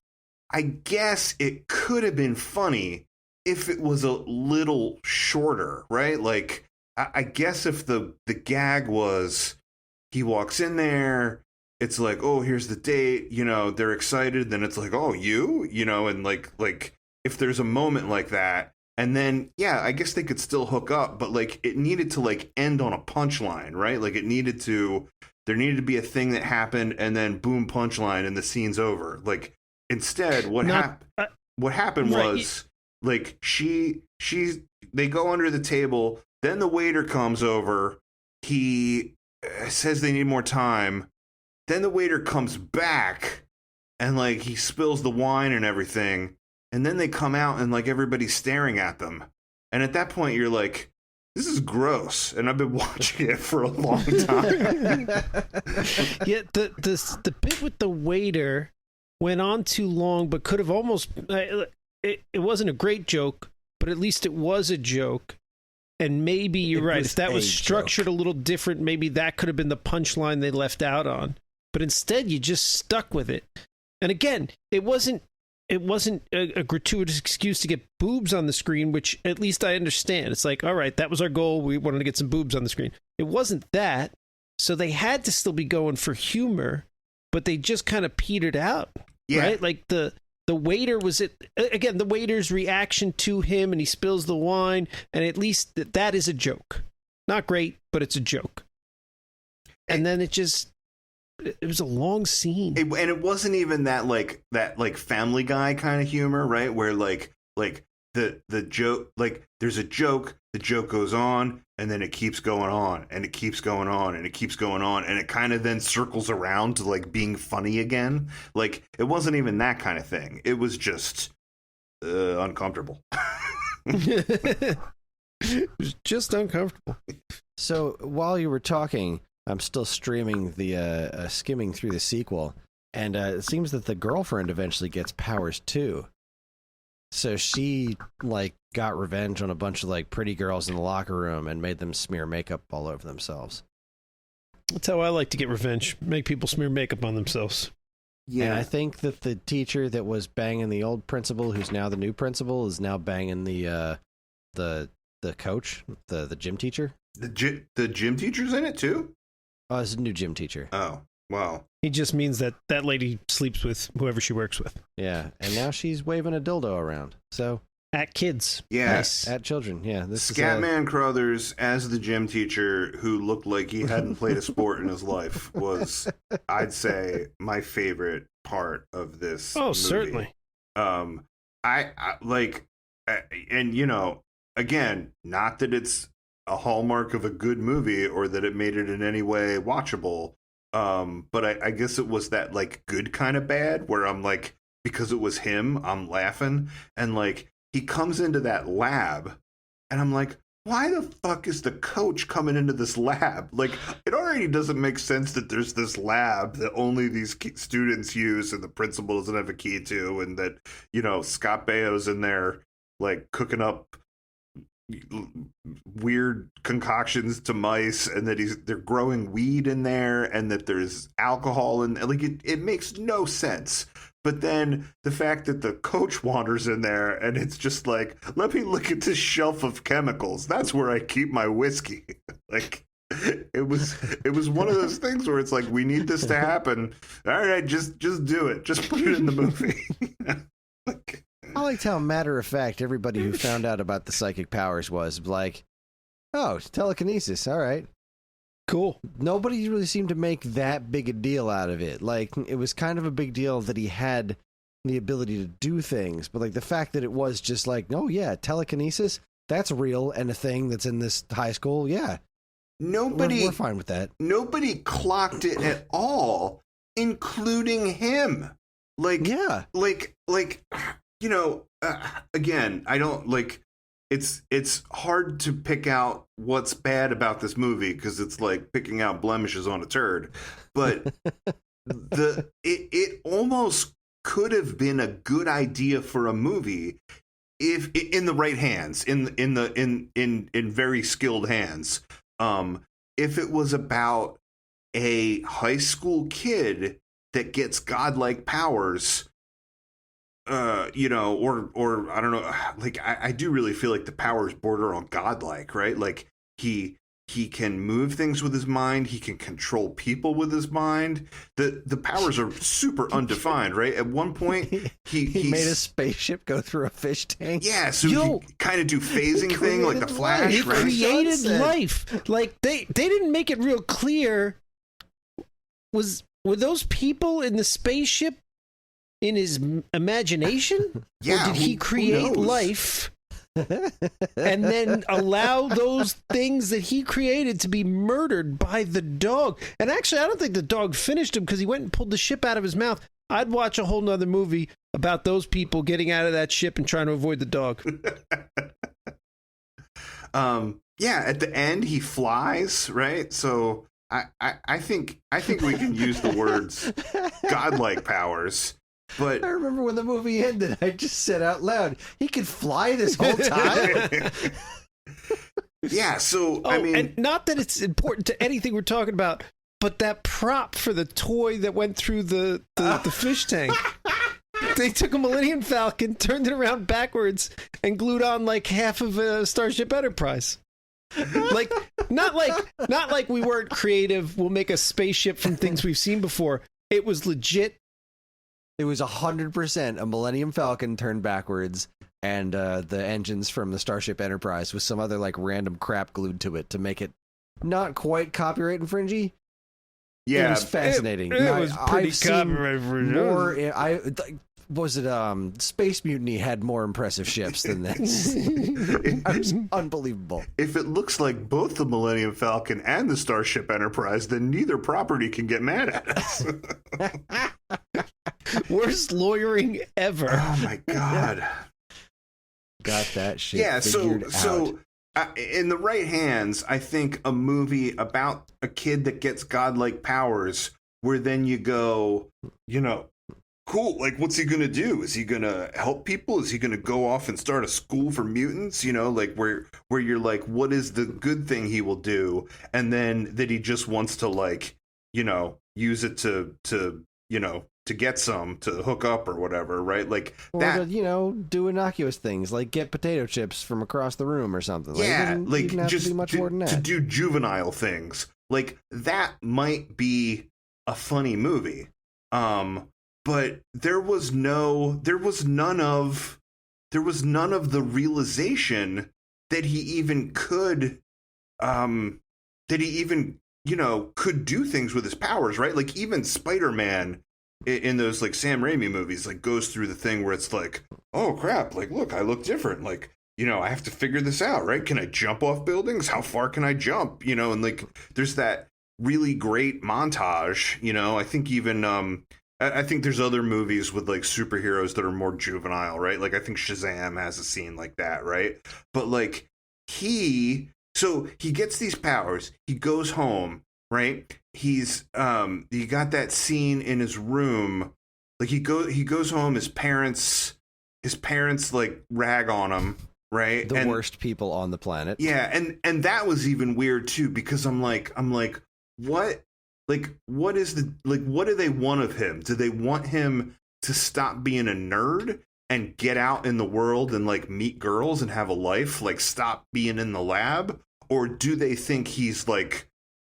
I guess it could have been funny if it was a little shorter, right? Like I guess if the gag was he walks in there, it's like, oh, here's the date, you know, they're excited, then it's like, oh, you know, and like if there's a moment like that, and then yeah, I guess they could still hook up, but like it needed to like end on a punchline, right? Like there needed to be a thing that happened, and then boom, punchline, and the scene's over. Like instead, what happened was like they go under the table, then the waiter comes over, he says they need more time, then the waiter comes back and like he spills the wine and everything, and then they come out and like everybody's staring at them, and at that point you're like, this is gross, and I've been watching it for a long time. Yeah, the bit with the waiter went on too long, but could have almost it wasn't a great joke, but at least it was a joke. And maybe you're right. If that was structured a little different, maybe that could have been the punchline they left out on. But instead, you just stuck with it. And again, it wasn't a gratuitous excuse to get boobs on the screen, which at least I understand. It's like, all right, that was our goal. We wanted to get some boobs on the screen. It wasn't that. So they had to still be going for humor, but they just kind of petered out. Yeah. Right? Like the waiter was it again, the waiter's reaction to him, and he spills the wine, and at least that is a joke. Not great, but it's a joke. And then it was a long scene. And it wasn't even that like Family Guy kind of humor, right? Where like the joke, like there's a joke, the joke goes on, and then it keeps going on, and it keeps going on, and it keeps going on, and it kind of then circles around to like being funny again. Like it wasn't even that kind of thing. It was just uncomfortable. It was just uncomfortable. So while you were talking, I'm still streaming the skimming through the sequel, and it seems that the girlfriend eventually gets powers too. So she like got revenge on a bunch of like pretty girls in the locker room and made them smear makeup all over themselves. That's how I like to get revenge. Make people smear makeup on themselves. Yeah, and I think that the teacher that was banging the old principal, who's now the new principal, is now banging the coach, the gym teacher. The gym teacher's in it too? Oh, it's a new gym teacher. Oh, wow. He just means that lady sleeps with whoever she works with. Yeah, and now she's waving a dildo around. So at kids. Yes. Nice. At children, yeah. This Scatman Crothers as the gym teacher who looked like he hadn't played a sport in his life was, I'd say, my favorite part of this movie. Certainly. I like, and you know, again, not that it's a hallmark of a good movie or that it made it in any way watchable. But I guess it was that like good kind of bad where I'm like, because it was him, I'm laughing. And like, he comes into that lab and I'm like, why the fuck is the coach coming into this lab? Like, it already doesn't make sense that there's this lab that only these students use and the principal doesn't have a key to, and that, you know, Scott Baio's in there like cooking up weird concoctions to mice, and that they're growing weed in there, and that there's alcohol, and like it makes no sense. But then the fact that the coach wanders in there and it's just like, let me look at this shelf of chemicals, that's where I keep my whiskey. Like it was one of those things where it's like, we need this to happen, all right, just do it, just put it in the movie. Like, I liked how matter of fact everybody who found out about the psychic powers was like, oh, telekinesis, all right. Cool. Nobody really seemed to make that big a deal out of it. Like, it was kind of a big deal that he had the ability to do things, but like the fact that it was just like, oh yeah, telekinesis, that's real and a thing that's in this high school, yeah. We're fine with that. Nobody clocked it at all, including him. Like, yeah. Like, you know, again, I don't like, it's hard to pick out what's bad about this movie because it's like picking out blemishes on a turd, but it almost could have been a good idea for a movie if in the right hands, in very skilled hands. If it was about a high school kid that gets godlike powers, or I don't know, like I do really feel like the powers border on godlike, right? Like he can move things with his mind. He can control people with his mind. The powers are super undefined, right? At one point, he made a spaceship go through a fish tank. Yeah, so he kind of do phasing thing like the Flash. He right? created life. Like they didn't make it real clear. Were those people in the spaceship in his imagination? Yeah, or did he create life? And then allow those things that he created to be murdered by the dog. And actually, I don't think the dog finished him because he went and pulled the ship out of his mouth. I'd watch a whole nother movie about those people getting out of that ship and trying to avoid the dog. Yeah, at the end he flies, right? So I think we can use the words godlike powers. But I remember when the movie ended, I just said out loud, he could fly this whole time. Yeah, so I mean, and not that it's important to anything we're talking about, but that prop for the toy that went through the fish tank. They took a Millennium Falcon, turned it around backwards, and glued on like half of a Starship Enterprise. Like not like we weren't creative. We'll make a spaceship from things we've seen before. It was legit. It was 100% a Millennium Falcon turned backwards, and the engines from the Starship Enterprise with some other like random crap glued to it to make it not quite copyright infringy. Yeah, it was fascinating. It was pretty copyright infringing. Was it Space Mutiny had more impressive ships than this? It was unbelievable. If it looks like both the Millennium Falcon and the Starship Enterprise, then neither property can get mad at us. Worst lawyering ever. Oh my god. Got that shit. Yeah, figured so in the right hands, I think a movie about a kid that gets godlike powers, where then you go, cool, like what's he gonna do? Is he gonna help people? Is he gonna go off and start a school for mutants? Like where you're like, what is the good thing he will do? And then that he just wants to like, use it to get some, to hook up or whatever, right? Like or that, to, do innocuous things like get potato chips from across the room or something. Yeah, like it didn't have just to be much more than that. To do juvenile things like that might be a funny movie. But there was none of the realization that he even could could do things with his powers, right? Like even Spider-Man in those like Sam Raimi movies like goes through the thing where it's like, oh crap, like look, I look different, like I have to figure this out, right? Can I jump off buildings? How far can I jump? And like there's that really great montage. I think even I think there's other movies with like superheroes that are more juvenile, right? Like I think Shazam has a scene like that, right? But like he gets these powers, he goes home, right? He's he got that scene in his room, like he goes home, his parents like rag on him, right? The worst people on the planet. Yeah, and that was even weird too, because I'm like what? Like, what do they want of him? Do they want him to stop being a nerd and get out in the world and, like, meet girls and have a life? Like, stop being in the lab? Or do they think he's, like,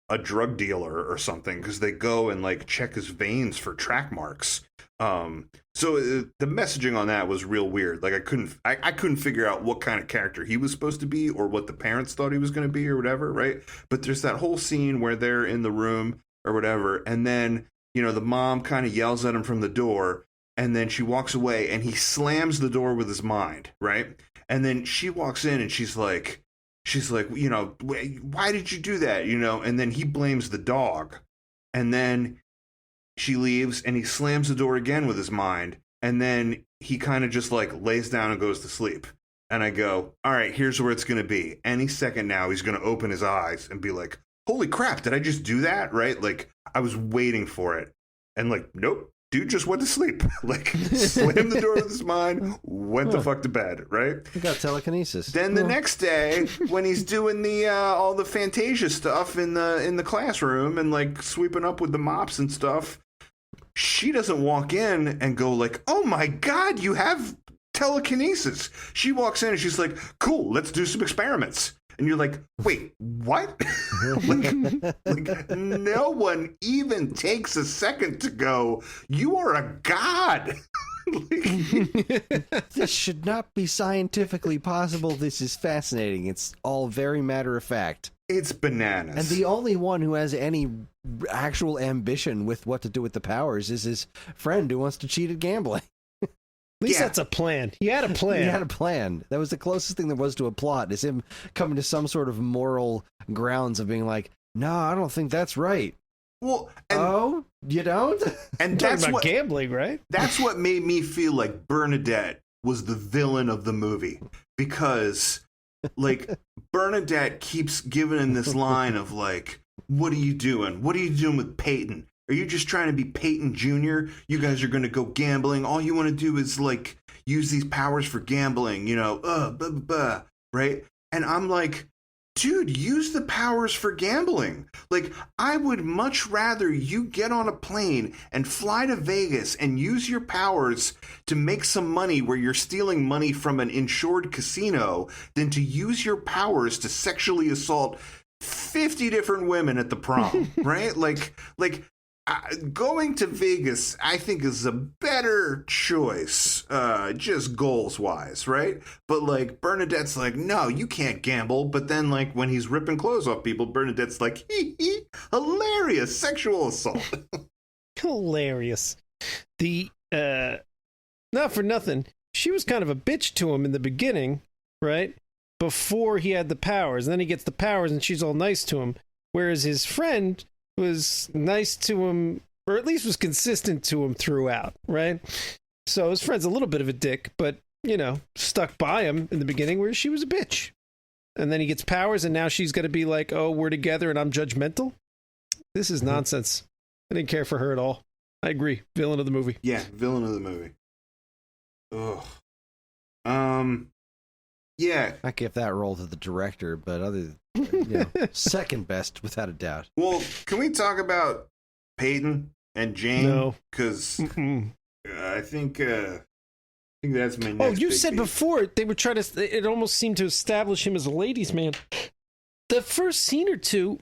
a drug dealer or something? Because they go and, like, check his veins for track marks. So the messaging on that was real weird. Like, I couldn't figure out what kind of character he was supposed to be or what the parents thought he was going to be or whatever, right? But there's that whole scene where they're in the room or whatever, and then the mom kind of yells at him from the door, and then she walks away and he slams the door with his mind, right? And then she walks in and she's like why did you do that? And then he blames the dog, and then she leaves and he slams the door again with his mind, and then he kind of just like lays down and goes to sleep. And I go, all right, here's where it's going to be. Any second now he's going to open his eyes and be like, holy crap, did I just do that? Right? Like, I was waiting for it. And like, nope, dude just went to sleep. Like, slammed the door with his mind, went the fuck to bed, right? He got telekinesis. Then the next day, when he's doing the all the Fantasia stuff in the classroom and like sweeping up with the mops and stuff, she doesn't walk in and go like, "Oh my God, you have telekinesis." She walks in and she's like, "Cool, let's do some experiments." And you're like, "Wait, what?" like, no one even takes a second to go, "You are a god." This should not be scientifically possible. This is fascinating. It's all very matter of fact. It's bananas. And the only one who has any actual ambition with what to do with the powers is his friend who wants to cheat at gambling. At least that's a plan. He had a plan. He had a plan. That was the closest thing there was to a plot, is him coming to some sort of moral grounds of being like, "No, I don't think that's right." Well, oh, you don't? And Talking that's about what gambling, right? That's what made me feel like Bernadette was the villain of the movie, because like Bernadette keeps giving him this line of like, "What are you doing? What are you doing with Peyton? Are you just trying to be Peyton Jr.? You guys are going to go gambling. All you want to do is like use these powers for gambling, you know, blah, blah, blah," right? And I'm like, dude, use the powers for gambling. Like, I would much rather you get on a plane and fly to Vegas and use your powers to make some money where you're stealing money from an insured casino than to use your powers to sexually assault 50 different women at the prom, right? Like, going to Vegas, I think, is a better choice, just goals wise, right? But like Bernadette's like, "No, you can't gamble." But then, like, when he's ripping clothes off people, Bernadette's like, hilarious sexual assault. Hilarious. The not for nothing, she was kind of a bitch to him in the beginning, right? Before he had the powers, and then he gets the powers, and she's all nice to him. Whereas his friend was nice to him, or at least was consistent to him throughout, right? So his friend's a little bit of a dick, but, you know, stuck by him in the beginning where she was a bitch. And then he gets powers, and now she's going to be like, "Oh, we're together and I'm judgmental." This is nonsense. I didn't care for her at all. I agree. Villain of the movie. Yeah, villain of the movie. Ugh. Yeah. I give that role to the director, but second best without a doubt. Well, can we talk about Peyton and Jane? No. Because I think that's my next. Oh, you big said piece. before they were trying to. It almost seemed to establish him as a ladies' man. The first scene or two,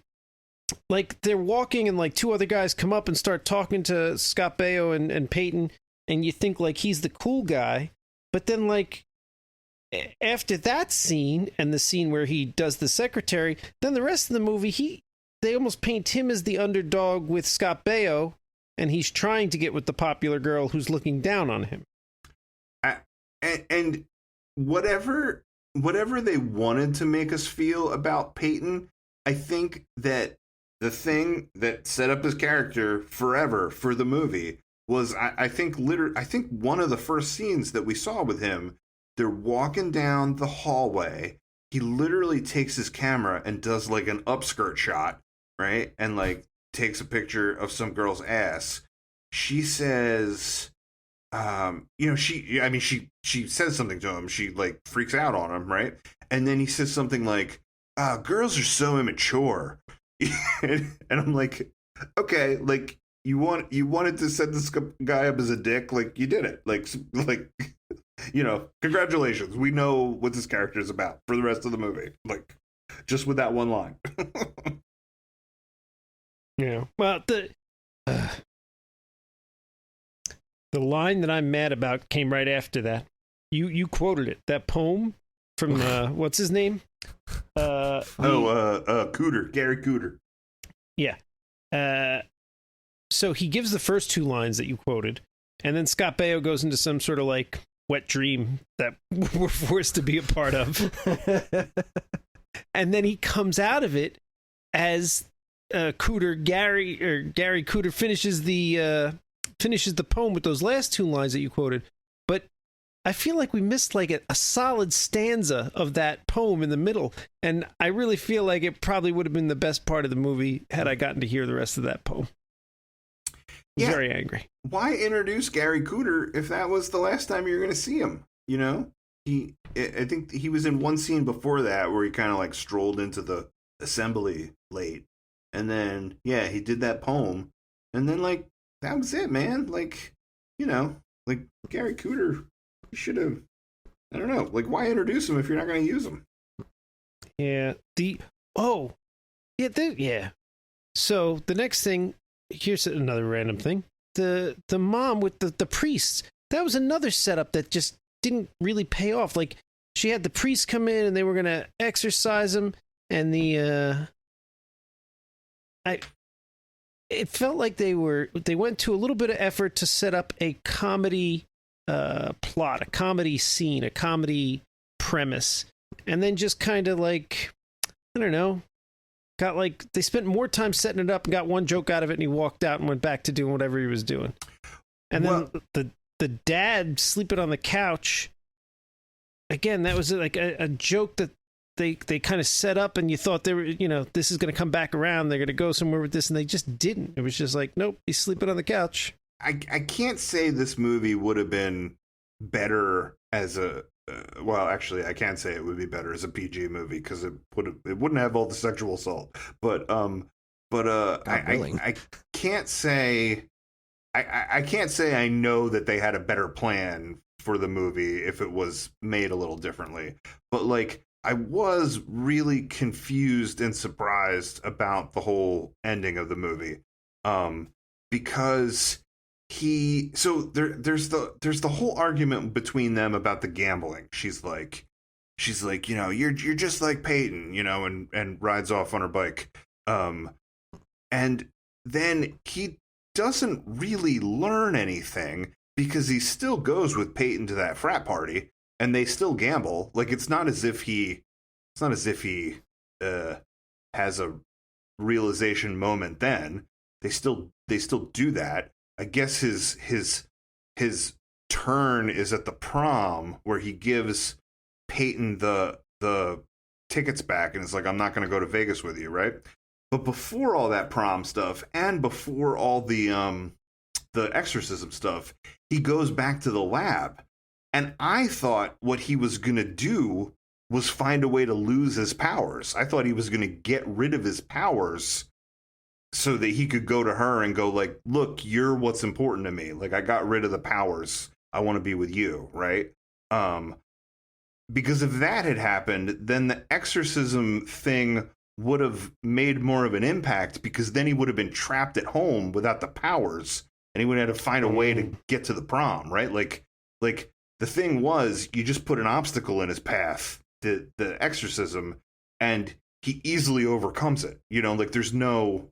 like they're walking and like two other guys come up and start talking to Scott Baio and Peyton, and you think like he's the cool guy, but then like after that scene and the scene where he does the secretary, then the rest of the movie they almost paint him as the underdog with Scott Baio, and he's trying to get with the popular girl who's looking down on him. And whatever they wanted to make us feel about Peyton, I think that the thing that set up his character forever for the movie was, I think one of the first scenes that we saw with him, they're walking down the hallway. He literally takes his camera and does like an upskirt shot, right? And like takes a picture of some girl's ass. She says, she says something to him. She like freaks out on him, right? And then he says something like, "Girls are so immature." And I'm like, okay, like you wanted to set this guy up as a dick, like you did it, like congratulations. We know what this character is about for the rest of the movie, like just with that one line. Yeah. Well, the line that I'm mad about came right after that. You quoted it. That poem from what's his name? Cooter, Gary Cooter. Yeah. So he gives the first two lines that you quoted, and then Scott Baio goes into some sort of like wet dream that we're forced to be a part of. And then he comes out of it as Gary Cooter finishes the poem with those last two lines that you quoted. But I feel like we missed like a solid stanza of that poem in the middle, and I really feel like it probably would have been the best part of the movie had I gotten to hear the rest of that poem. He's very angry. Why introduce Gary Cooter if that was the last time you were going to see him? You know, I think he was in one scene before that where he kind of like strolled into the assembly late, and then he did that poem, and then like that was it, man. Like, you know, like Gary Cooter, you should have. I don't know, like why introduce him if you're not going to use him? Yeah. So the next thing, here's another random thing. The mom with the priests, that was another setup that just didn't really pay off. Like, she had the priests come in and they were going to exorcise him, and it felt like they went to a little bit of effort to set up a comedy plot, a comedy scene, a comedy premise, and then just kind of like, I don't know, got like, they spent more time setting it up and got one joke out of it, and he walked out and went back to doing whatever he was doing. And then the dad sleeping on the couch, again, that was like a joke that they kind of set up, and you thought they were, you know, this is going to come back around, they're going to go somewhere with this, and they just didn't. It was just like, nope, he's sleeping on the couch. I can't say this movie would have been better as a well, actually, I can't say it would be better as a PG movie because it wouldn't have all the sexual assault. But I can't say I can't say I know that they had a better plan for the movie if it was made a little differently. But like, I was really confused and surprised about the whole ending of the movie, because there's the whole argument between them about the gambling. She's like, you know, you're just like Peyton, you know, and rides off on her bike. And then he doesn't really learn anything because he still goes with Peyton to that frat party and they still gamble. Like, it's not as if he has a realization moment then. They still do that. I guess his turn is at the prom where he gives Peyton the tickets back and is like, I'm not going to go to Vegas with you, right? But before all that prom stuff and before all the exorcism stuff, he goes back to the lab. And I thought what he was going to do was find a way to lose his powers. I thought he was going to get rid of his powers so that he could go to her and go like, look, you're what's important to me. Like, I got rid of the powers. I want to be with you, right? Because if that had happened, then the exorcism thing would have made more of an impact, because then he would have been trapped at home without the powers and he would have had to find a way to get to the prom, right? Like the thing was, you just put an obstacle in his path, the exorcism, and he easily overcomes it. You know, like there's no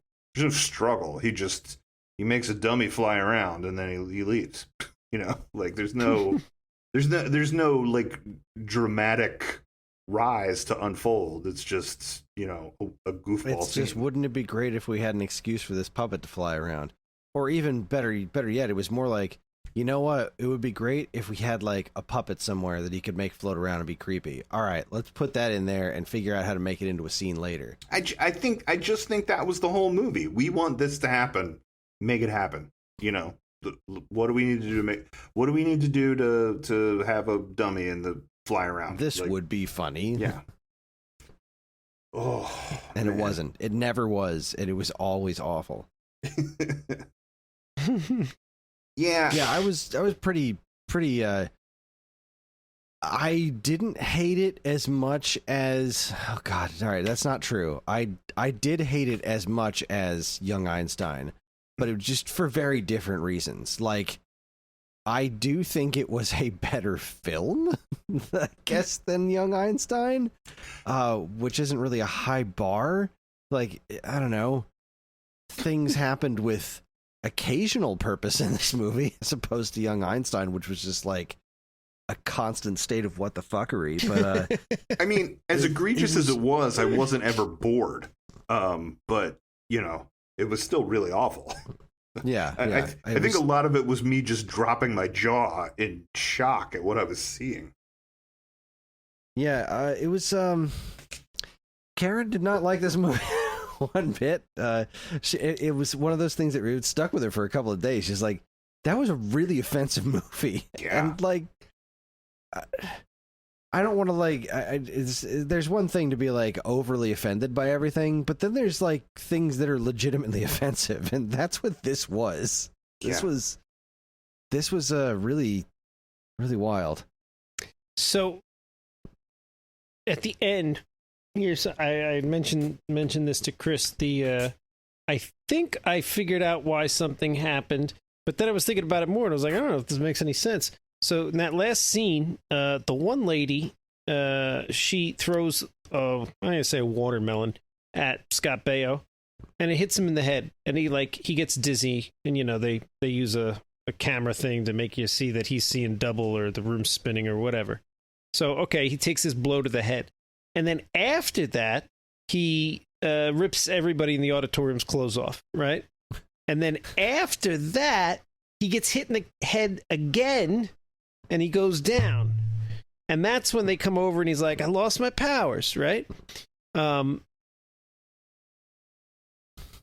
struggle. He makes a dummy fly around and then he leaves. You know, like there's no like dramatic rise to unfold. It's just, you know, a goofball scene. Just, wouldn't it be great if we had an excuse for this puppet to fly around? Or even better yet, it was more like, you know what? It would be great if we had like a puppet somewhere that he could make float around and be creepy. All right, let's put that in there and figure out how to make it into a scene later. I just think that was the whole movie. We want this to happen. Make it happen. You know, what do we need to do what do we need to do to have a dummy in the fly around? This would be funny. Yeah. Oh, and man. It wasn't. It never was, and it was always awful. Yeah, I was pretty I didn't hate it as much as, oh god, all right, that's not true. I did hate it as much as Young Einstein, but it was just for very different reasons. Like, I do think it was a better film, I guess, than Young Einstein, which isn't really a high bar. Like, I don't know, things happened with occasional purpose in this movie as opposed to Young Einstein, which was just like a constant state of what the fuckery. But I mean, as egregious as it was, I wasn't ever bored. But you know, it was still really awful. Yeah, I think a lot of it was me just dropping my jaw in shock at what I was seeing. Yeah, it was. Karen did not like this movie one bit. It was one of those things that really stuck with her for a couple of days. She's like, that was a really offensive movie. Yeah. And like, I don't want to like, there's one thing to be like overly offended by everything, but then there's like things that are legitimately offensive. And that's what this was. This was really, really wild. So at the end, here's I mentioned this to Kris. I think I figured out why something happened, but then I was thinking about it more, and I was like, I don't know if this makes any sense. So in that last scene, the one lady, she throws I'm gonna say a watermelon at Scott Baio, and it hits him in the head, and he gets dizzy, and they use a camera thing to make you see that he's seeing double or the room's spinning or whatever. So okay, he takes this blow to the head, and then after that, he rips everybody in the auditorium's clothes off, right? And then after that, he gets hit in the head again, and he goes down. And that's when they come over and he's like, I lost my powers, right?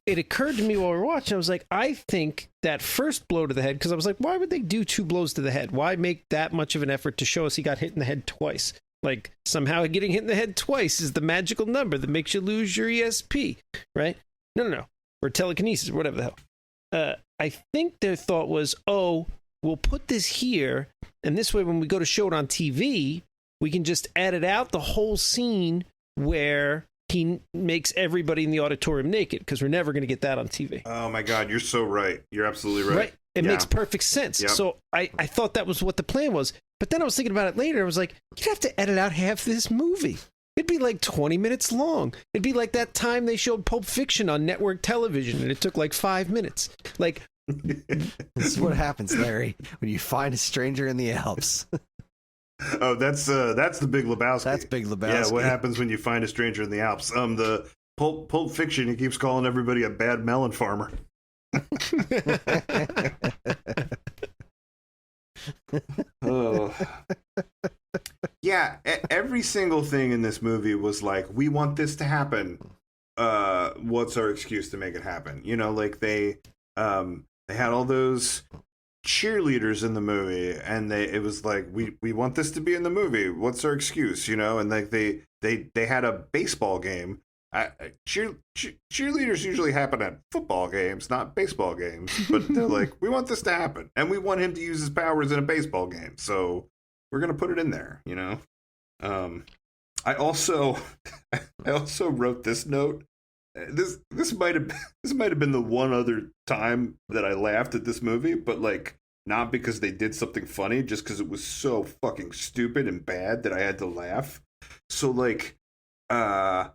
It occurred to me while we were watching, I was like, I think that first blow to the head, because I was like, why would they do 2 blows to the head? Why make that much of an effort to show us he got hit in the head twice? Like, somehow getting hit in the head twice is the magical number that makes you lose your ESP, right? No. Or telekinesis, or whatever the hell. I think their thought was, we'll put this here, and this way when we go to show it on TV, we can just edit out the whole scene where he makes everybody in the auditorium naked, because we're never going to get that on TV. Oh my God, you're so right. You're absolutely right. It makes perfect sense. Yep. So I thought that was what the plan was. But then I was thinking about it later. I was like, you'd have to edit out half this movie. It'd be like 20 minutes long. It'd be like that time they showed Pulp Fiction on network television, and it took like 5 minutes. Like, this is what happens, Larry, when you find a stranger in the Alps. Oh, that's the Big Lebowski. That's Big Lebowski. Yeah, what happens when you find a stranger in the Alps? The Pulp Fiction, he keeps calling everybody a bad melon farmer. Oh. Yeah, every single thing in this movie was like, we want this to happen. What's our excuse to make it happen? Like they had all those cheerleaders in the movie, and it was like, we want this to be in the movie. What's our excuse? And like they had a baseball game. Cheerleaders usually happen at football games, not baseball games. But they're like, we want this to happen, and we want him to use his powers in a baseball game, so we're gonna put it in there. I also wrote this note. This might have been the one other time that I laughed at this movie, but like not because they did something funny, just because it was so fucking stupid and bad that I had to laugh. So like, I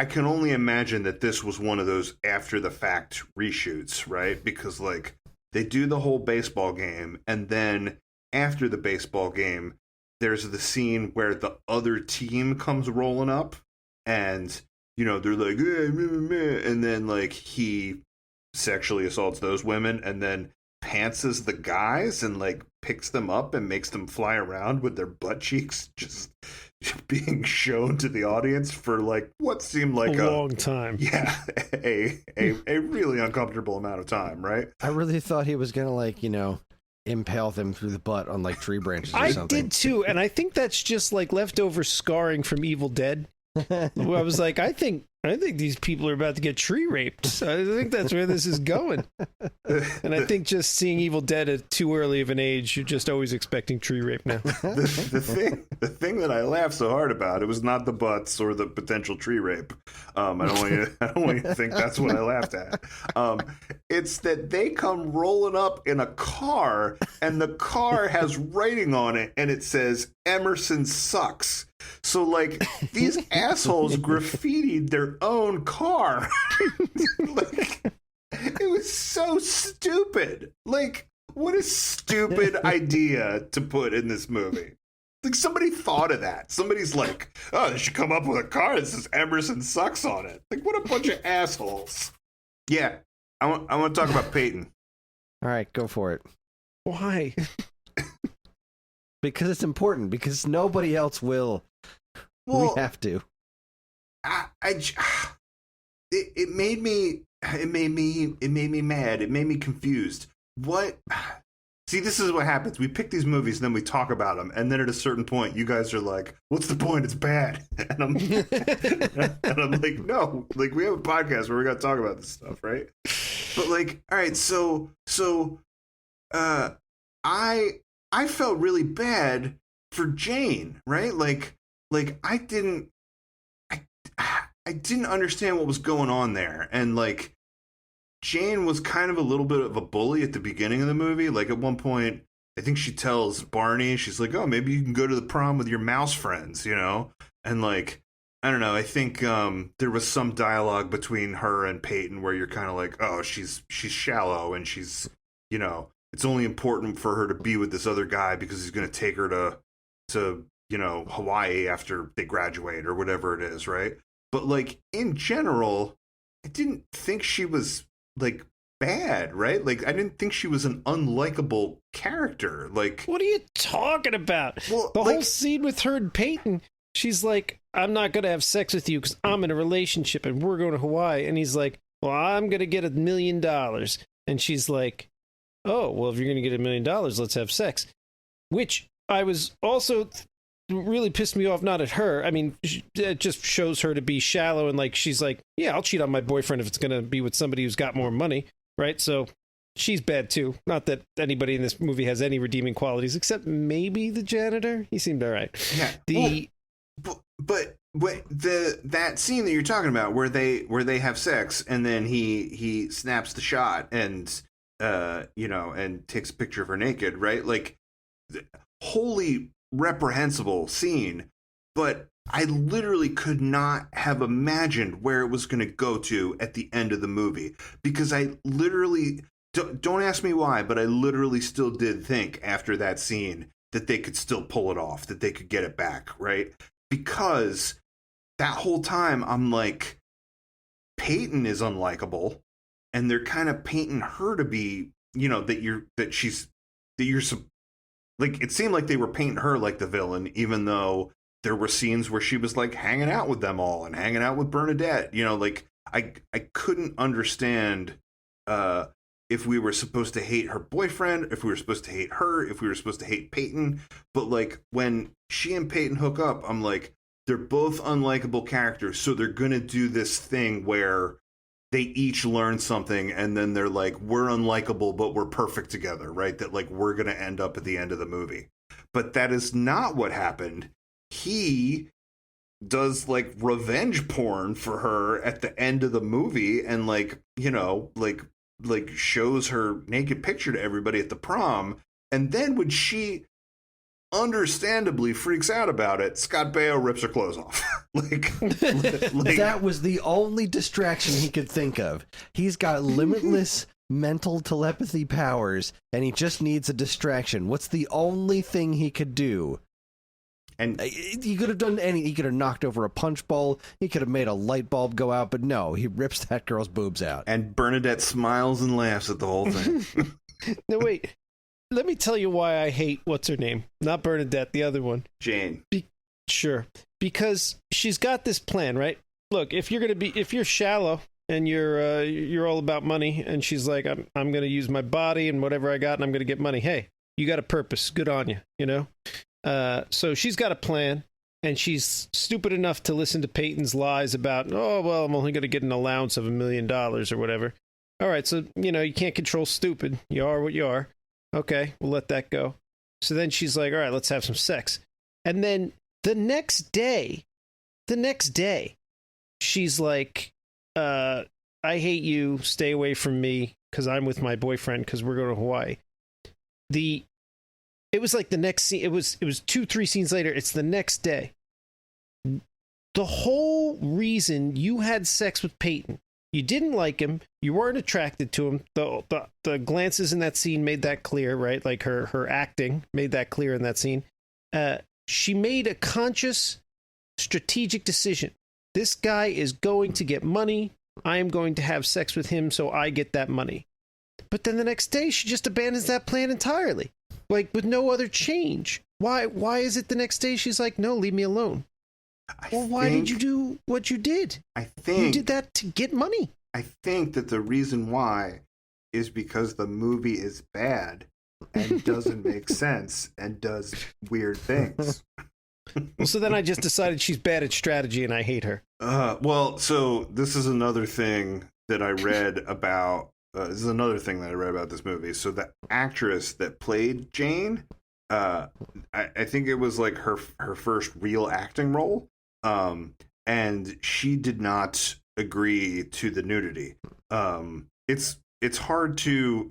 can only imagine that this was one of those after the fact reshoots, right? Because like they do the whole baseball game, and then after the baseball game, there's the scene where the other team comes rolling up, and they're like, and then like he sexually assaults those women, and then pantses the guys and like picks them up and makes them fly around with their butt cheeks just being shown to the audience for like what seemed like a long time. Yeah, a really uncomfortable amount of time, right? I really thought he was gonna like impale them through the butt on like tree branches or something. I did too, and I think that's just like leftover scarring from Evil Dead. I was like, I think these people are about to get tree raped. I think that's where this is going. And I think just seeing Evil Dead at too early of an age, you're just always expecting tree rape now. The thing that I laughed so hard about, it was not the butts or the potential tree rape. I don't want you to think that's what I laughed at. It's that they come rolling up in a car, and the car has writing on it, and it says Emerson sucks. So like these assholes graffitied their own car. Like, it was so stupid. Like, what a stupid idea to put in this movie. Like, somebody thought of that. Somebody's like, oh, they should come up with a car that says Emerson sucks on it. Like, what a bunch of assholes. Yeah, I want to talk about Peyton. All right, go for it. Why? Because it's important. Because nobody else will. Well, we have to. it made me mad. It made me confused. What? See, this is what happens. We pick these movies and then we talk about them, and then at a certain point, you guys are like, "What's the point? It's bad." And I'm like, "No, like we have a podcast where we got to talk about this stuff, right?" But like, all right, so I felt really bad for Jane, right? Like I didn't understand what was going on there, and like Jane was kind of a little bit of a bully at the beginning of the movie. Like at one point, I think she tells Barney, she's like, "Oh, maybe you can go to the prom with your mouse friends," you know? And like, I don't know, I think there was some dialogue between her and Peyton where you're kind of like, "Oh, she's shallow, and she's, you know, it's only important for her to be with this other guy because he's going to take her to, you know, Hawaii after they graduate or whatever it is," right? But like in general, I didn't think she was like bad, right? Like I didn't think she was an unlikable character. Like, what are you talking about? Well, the like, whole scene with her and Peyton, she's like, "I'm not gonna have sex with you because I'm in a relationship and we're going to Hawaii," and he's like, "Well, I'm gonna get $1 million," and she's like, "Oh, well, if you're gonna get $1 million, let's have sex," which I was also really pissed me off. Not at her. I mean, it just shows her to be shallow, and like she's like, "Yeah, I'll cheat on my boyfriend if it's gonna be with somebody who's got more money," right? So she's bad too. Not that anybody in this movie has any redeeming qualities, except maybe the janitor. He seemed all right. Yeah. But that scene that you're talking about, where they have sex, and then he snaps the shot, and you know, and takes a picture of her naked, right? Like, holy reprehensible scene, but I literally could not have imagined where it was going to go to at the end of the movie, because I literally don't ask me why, but I literally still did think after that scene that they could still pull it off, that they could get it back, right? Because that whole time I'm like, Peyton is unlikable, and they're kind of painting her to be, you know, that you're like, it seemed like they were painting her like the villain, even though there were scenes where she was like hanging out with them all and hanging out with Bernadette. You know, like I couldn't understand if we were supposed to hate her boyfriend, if we were supposed to hate her, if we were supposed to hate Peyton. But like when she and Peyton hook up, I'm like, they're both unlikable characters, so they're gonna do this thing where they each learn something, and then they're like, we're unlikable, but we're perfect together, right? That like we're going to end up at the end of the movie. But that is not what happened. He does like revenge porn for her at the end of the movie, and like, you know, like shows her naked picture to everybody at the prom. And then when she understandably freaks out about it, Scott Baio rips her clothes off. like that was the only distraction he could think of. He's got limitless mental telepathy powers, and he just needs a distraction. What's the only thing he could do? And he could have done anything. He could have knocked over a punch bowl. He could have made a light bulb go out, but no, he rips that girl's boobs out. And Bernadette smiles and laughs at the whole thing. No, wait. Let me tell you why I hate what's her name. Not Bernadette, the other one. Jane. Sure. Because she's got this plan, right? Look, if you're shallow and you're all about money, and she's like, I'm going to use my body and whatever I got, and I'm going to get money. Hey, you got a purpose. Good on you, you know? So she's got a plan, and she's stupid enough to listen to Peyton's lies about, oh, well, I'm only going to get an allowance of $1 million or whatever. All right, so, you know, you can't control stupid. You are what you are. Okay, we'll let that go. So then she's like, all right, let's have some sex. And then the next day, she's like, I hate you. Stay away from me because I'm with my boyfriend because we're going to Hawaii. It was like the next scene. It was 2-3 scenes later. It's the next day. The whole reason you had sex with Peyton, you didn't like him. You weren't attracted to him. The glances in that scene made that clear, right? Like her acting made that clear in that scene. She made a conscious, strategic decision. This guy is going to get money. I am going to have sex with him so I get that money. But then the next day, she just abandons that plan entirely, like with no other change. Why is it the next day she's like, no, leave me alone? Well, why did you do what you did? I think you did that to get money. I think that the reason why is because the movie is bad and doesn't make sense and does weird things. Well, so then I just decided she's bad at strategy and I hate her. Well, so this is another thing that I read about. This movie. So the actress that played Jane, I think it was like her first real acting role, and she did not agree to the nudity. It's hard to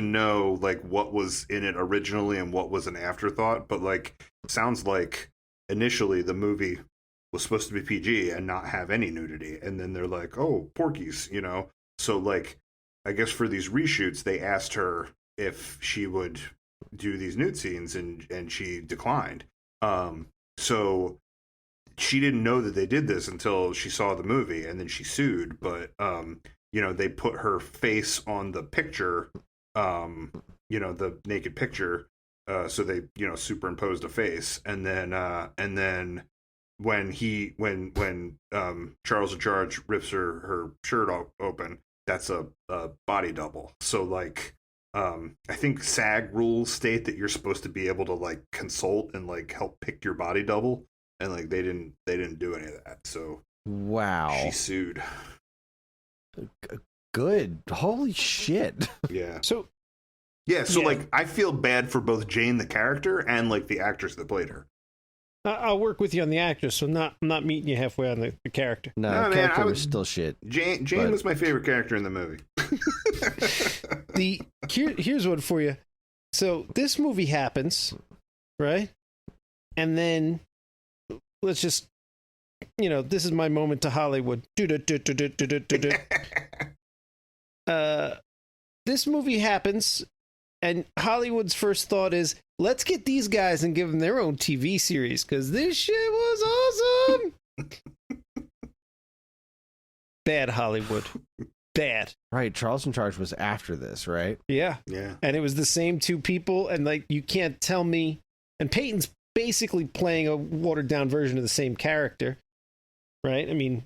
know like what was in it originally and what was an afterthought, but like sounds like initially the movie was supposed to be PG and not have any nudity, and then they're like, oh, Porky's, you know. So like I guess for these reshoots they asked her if she would do these nude scenes, and she declined. So she didn't know that they did this until she saw the movie, and then she sued. But you know, they put her face on the picture, you know, the naked picture, so they, you know, superimposed a face, and then when Charles in Charge rips her shirt open, that's a body double. So like I think SAG rules state that you're supposed to be able to like consult and like help pick your body double, and like they didn't do any of that. So wow, she sued. Good. Holy shit. Yeah. So like I feel bad for both Jane the character and like the actress that played her. I'll work with you on the actress, so I'm not meeting you halfway on the character. No, the character was still shit. Jane was my favorite character in the movie. Here's one for you. So this movie happens, right? And then let's just, you know, this is my moment to Hollywood. This movie happens, and Hollywood's first thought is, let's get these guys and give them their own TV series, because this shit was awesome. Bad Hollywood. Bad. Right, Charles in Charge was after this, right? Yeah. Yeah. And it was the same two people, and like you can't tell me, and Peyton's basically playing a watered down version of the same character, right? I mean,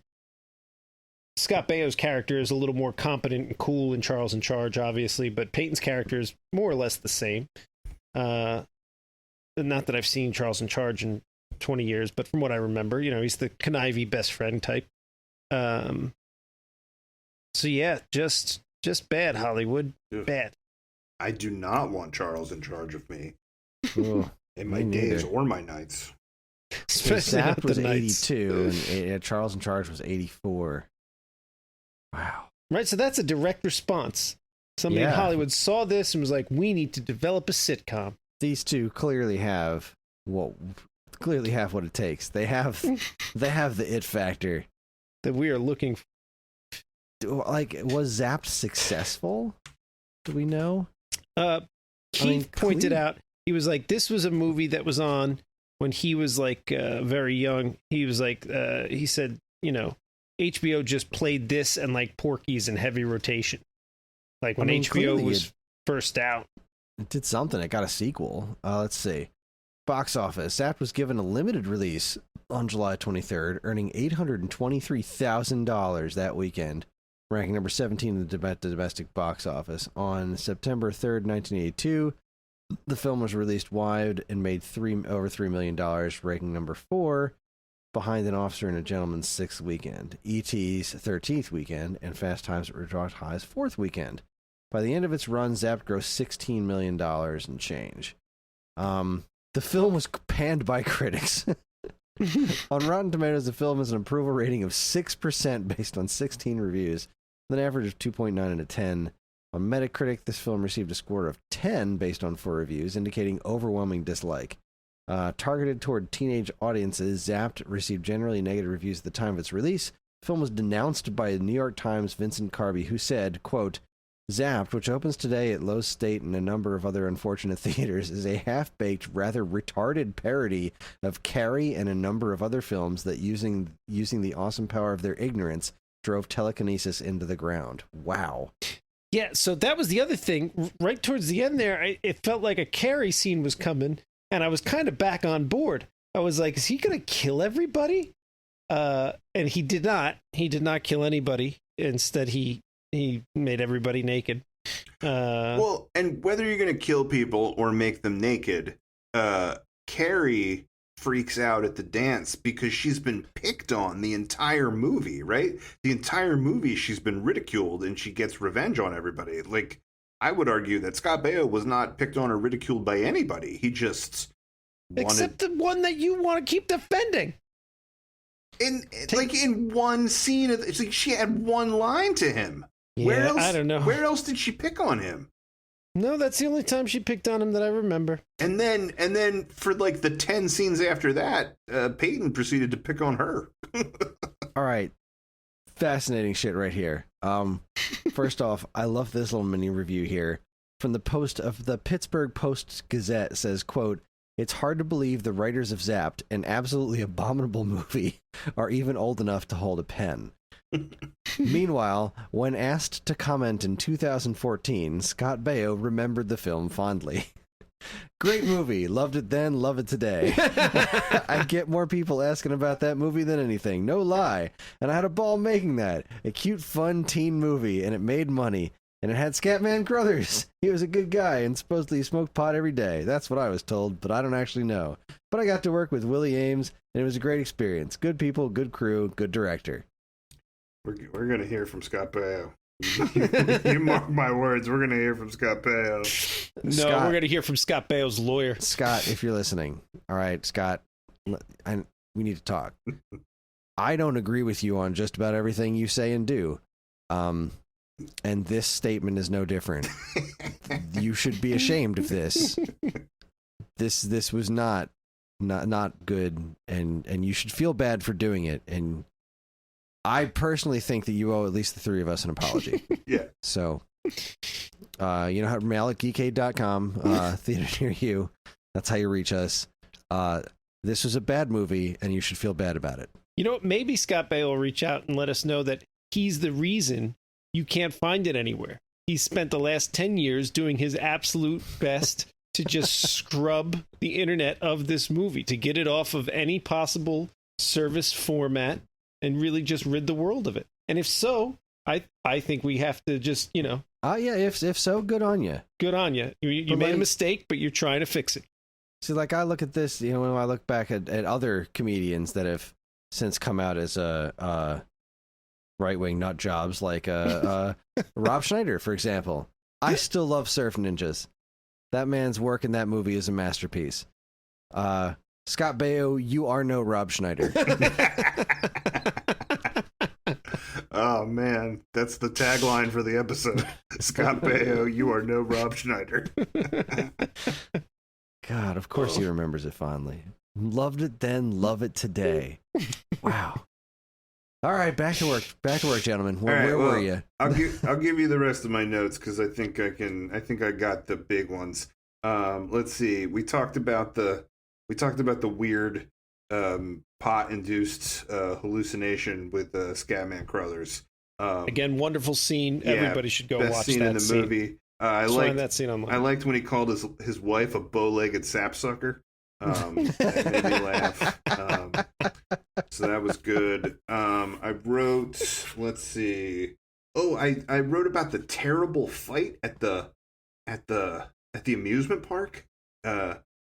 Scott Baio's character is a little more competent and cool in Charles in Charge, obviously, but Peyton's character is more or less the same. Not that I've seen Charles in Charge in 20 years, but from what I remember, you know, he's the conniving best friend type. So yeah, just bad Hollywood. Ugh. Bad. I do not want Charles in charge of me Ooh, in my days or my nights. Especially not Zapped was the nights. 82 and Charles in Charge was 84. Wow. Right, so that's a direct response. Somebody in Hollywood saw this and was like, we need to develop a sitcom. These two clearly have what it takes. They have the it factor That we are looking for. Like, was Zapped successful? Do we know? Keith pointed out, he was like, this was a movie that was on when he was like very young. He was like, he said, you know, HBO just played this and like Porky's in heavy rotation. Like when HBO was first out. It did something. It got a sequel. Let's see. Box office. Zapped was given a limited release on July 23rd, earning $823,000 that weekend, ranking number 17 in the domestic box office. On September 3rd, 1982, the film was released wide and made over $3 million, ranking number 4, behind An Officer and a Gentleman's 6th weekend, E.T.'s 13th weekend, and Fast Times at Ridgemont High's 4th weekend. By the end of its run, Zapped grossed $16 million and change. The film was panned by critics. On Rotten Tomatoes, the film has an approval rating of 6% based on 16 reviews, with an average of 2.9 out of 10. On Metacritic, this film received a score of 10 based on 4 reviews, indicating overwhelming dislike. Targeted toward teenage audiences, Zapped received generally negative reviews at the time of its release. The film was denounced by New York Times' Vincent Carby, who said, quote, Zapped, which opens today at Lowe's State and a number of other unfortunate theaters, is a half-baked, rather retarded parody of Carrie and a number of other films that, using the awesome power of their ignorance, drove telekinesis into the ground. Wow. Yeah, so that was the other thing. Right towards the end there, it felt like a Carrie scene was coming, and I was kind of back on board. I was like, is he going to kill everybody? And he did not. He did not kill anybody. Instead, he made everybody naked. Well, and whether you're going to kill people or make them naked, Carrie freaks out at the dance because she's been picked on the entire movie, right? The entire movie she's been ridiculed and she gets revenge on everybody. Like, I would argue that Scott Baio was not picked on or ridiculed by anybody. He just Except the one that you want to keep defending. In one scene, it's like she had one line to him. Yeah, where else, I don't know. Where else did she pick on him? No, that's the only time she picked on him that I remember. And then for like the 10 scenes after that, Peyton proceeded to pick on her. All right. Fascinating shit right here. First off, I love this little mini review here. From the post of the Pittsburgh Post-Gazette says, quote, "It's hard to believe the writers of Zapped, an absolutely abominable movie, are even old enough to hold a pen." Meanwhile, when asked to comment in 2014, Scott Baio remembered the film fondly. "Great movie. Loved it then, love it today. I get more people asking about that movie than anything. No lie. And I had a ball making that. A cute, fun teen movie, and it made money. And it had Scatman Crothers. He was a good guy and supposedly smoked pot every day. That's what I was told, but I don't actually know. But I got to work with Willie Ames, and it was a great experience. Good people, good crew, good director." We're going to hear from Scott Baio. You mark my words, we're going to hear from Scott Baio. No, Scott, we're going to hear from Scott Baio's lawyer. Scott, if you're listening. All right, Scott, we need to talk. I don't agree with you on just about everything you say and do. And this statement is no different. You should be ashamed of this. This was not good, and you should feel bad for doing it. And I personally think that you owe at least the three of us an apology. Yeah. So, you know how to mail at geekade.com, theater near you. That's how you reach us. This was a bad movie, and you should feel bad about it. You know what? Maybe Scott Baio will reach out and let us know that he's the reason you can't find it anywhere. He's spent the last 10 years doing his absolute best to just scrub the internet of this movie, to get it off of any possible service format and really just rid the world of it. And if so, I think we have to just, yeah, if so, good on you. Good on you. You made a mistake, but you're trying to fix it. See, like, I look at this, when I look back at other comedians that have since come out as right-wing nut jobs, like Rob Schneider, for example. I still love Surf Ninjas. That man's work in that movie is a masterpiece. Scott Baio, you are no Rob Schneider. Oh, man. That's the tagline for the episode. Scott Baio, you are no Rob Schneider. God, of course he remembers it fondly. Loved it then, love it today. Wow. All right, back to work. Back to work, gentlemen. Where were you? I'll give you the rest of my notes because I think I got the big ones. Let's see. We talked about the weird pot-induced hallucination with Scatman Crothers. Again, wonderful scene. Yeah, everybody should go watch scene that in the scene. movie. I liked that scene online. I liked when he called his wife a bow-legged sapsucker. That made me laugh. So that was good. I wrote. Let's see. Oh, I wrote about the terrible fight at the amusement park.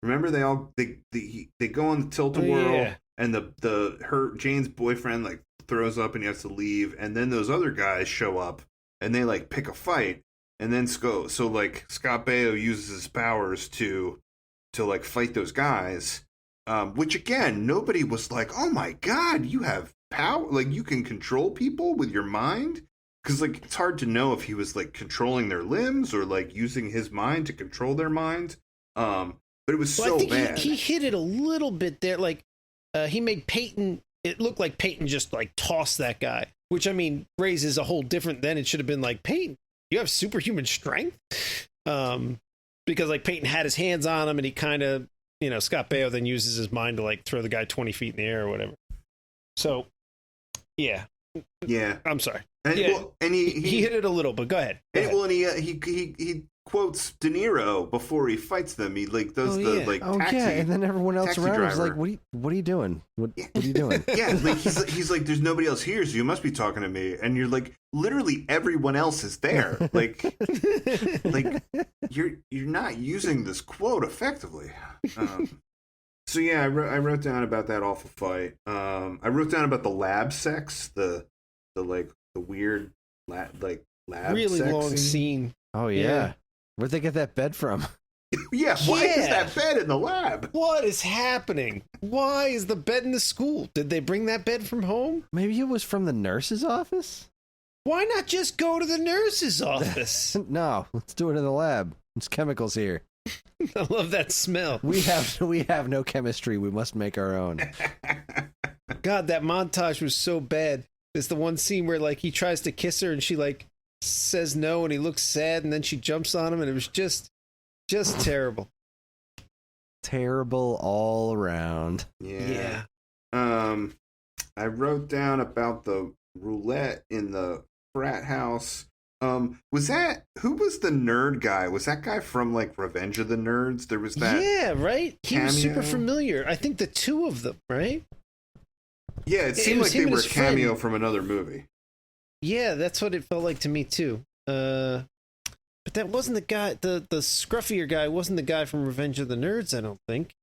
Remember they go on the tilt-a-whirl, and Jane's boyfriend like throws up and he has to leave, and then those other guys show up and they like pick a fight, and then so like Scott Baio uses his powers to like fight those guys, which again nobody was like, oh my god, you have power, like you can control people with your mind, because like it's hard to know if he was like controlling their limbs or like using his mind to control their mind. But it was so bad. He hit it a little bit there. Like he made Peyton. It looked like Peyton just like tossed that guy, which I mean raises a whole different. Then it should have been like, Peyton, you have superhuman strength. Because like Peyton had his hands on him, and he kind of, Scott Baio then uses his mind to like throw the guy 20 feet in the air or whatever. So, yeah. I'm sorry. And, yeah, well, and he hit it a little, but go ahead. Well, and he quotes De Niro before he fights them. He like does taxi. And then everyone else around driver. is like, what are you doing? What are you doing? Yeah, like he's like, there's nobody else here, so you must be talking to me. And you're like, literally everyone else is there. Like you're not using this quote effectively. So yeah, I wrote down about that awful fight. I wrote down about the lab sex, the weird lab really sex long scene. Oh yeah. Where'd they get that bed from? Yeah, why is that bed in the lab? What is happening? Why is the bed in the school? Did they bring that bed from home? Maybe it was from the nurse's office? Why not just go to the nurse's office? No, let's do it in the lab. There's chemicals here. I love that smell. We have no chemistry. We must make our own. God, that montage was so bad. There's the one scene where like he tries to kiss her and she like says no and he looks sad and then she jumps on him and it was just terrible. Terrible all around. Yeah. I wrote down about the roulette in the frat house. Who was the nerd guy? Was that guy from like Revenge of the Nerds? There was that. Yeah, right? He was super cameo? familiar. I think the two of them, right? Yeah, it seemed like they were a cameo from another movie. Yeah, that's what it felt like to me too. But that wasn't the guy. The scruffier guy wasn't the guy from Revenge of the Nerds. I don't think.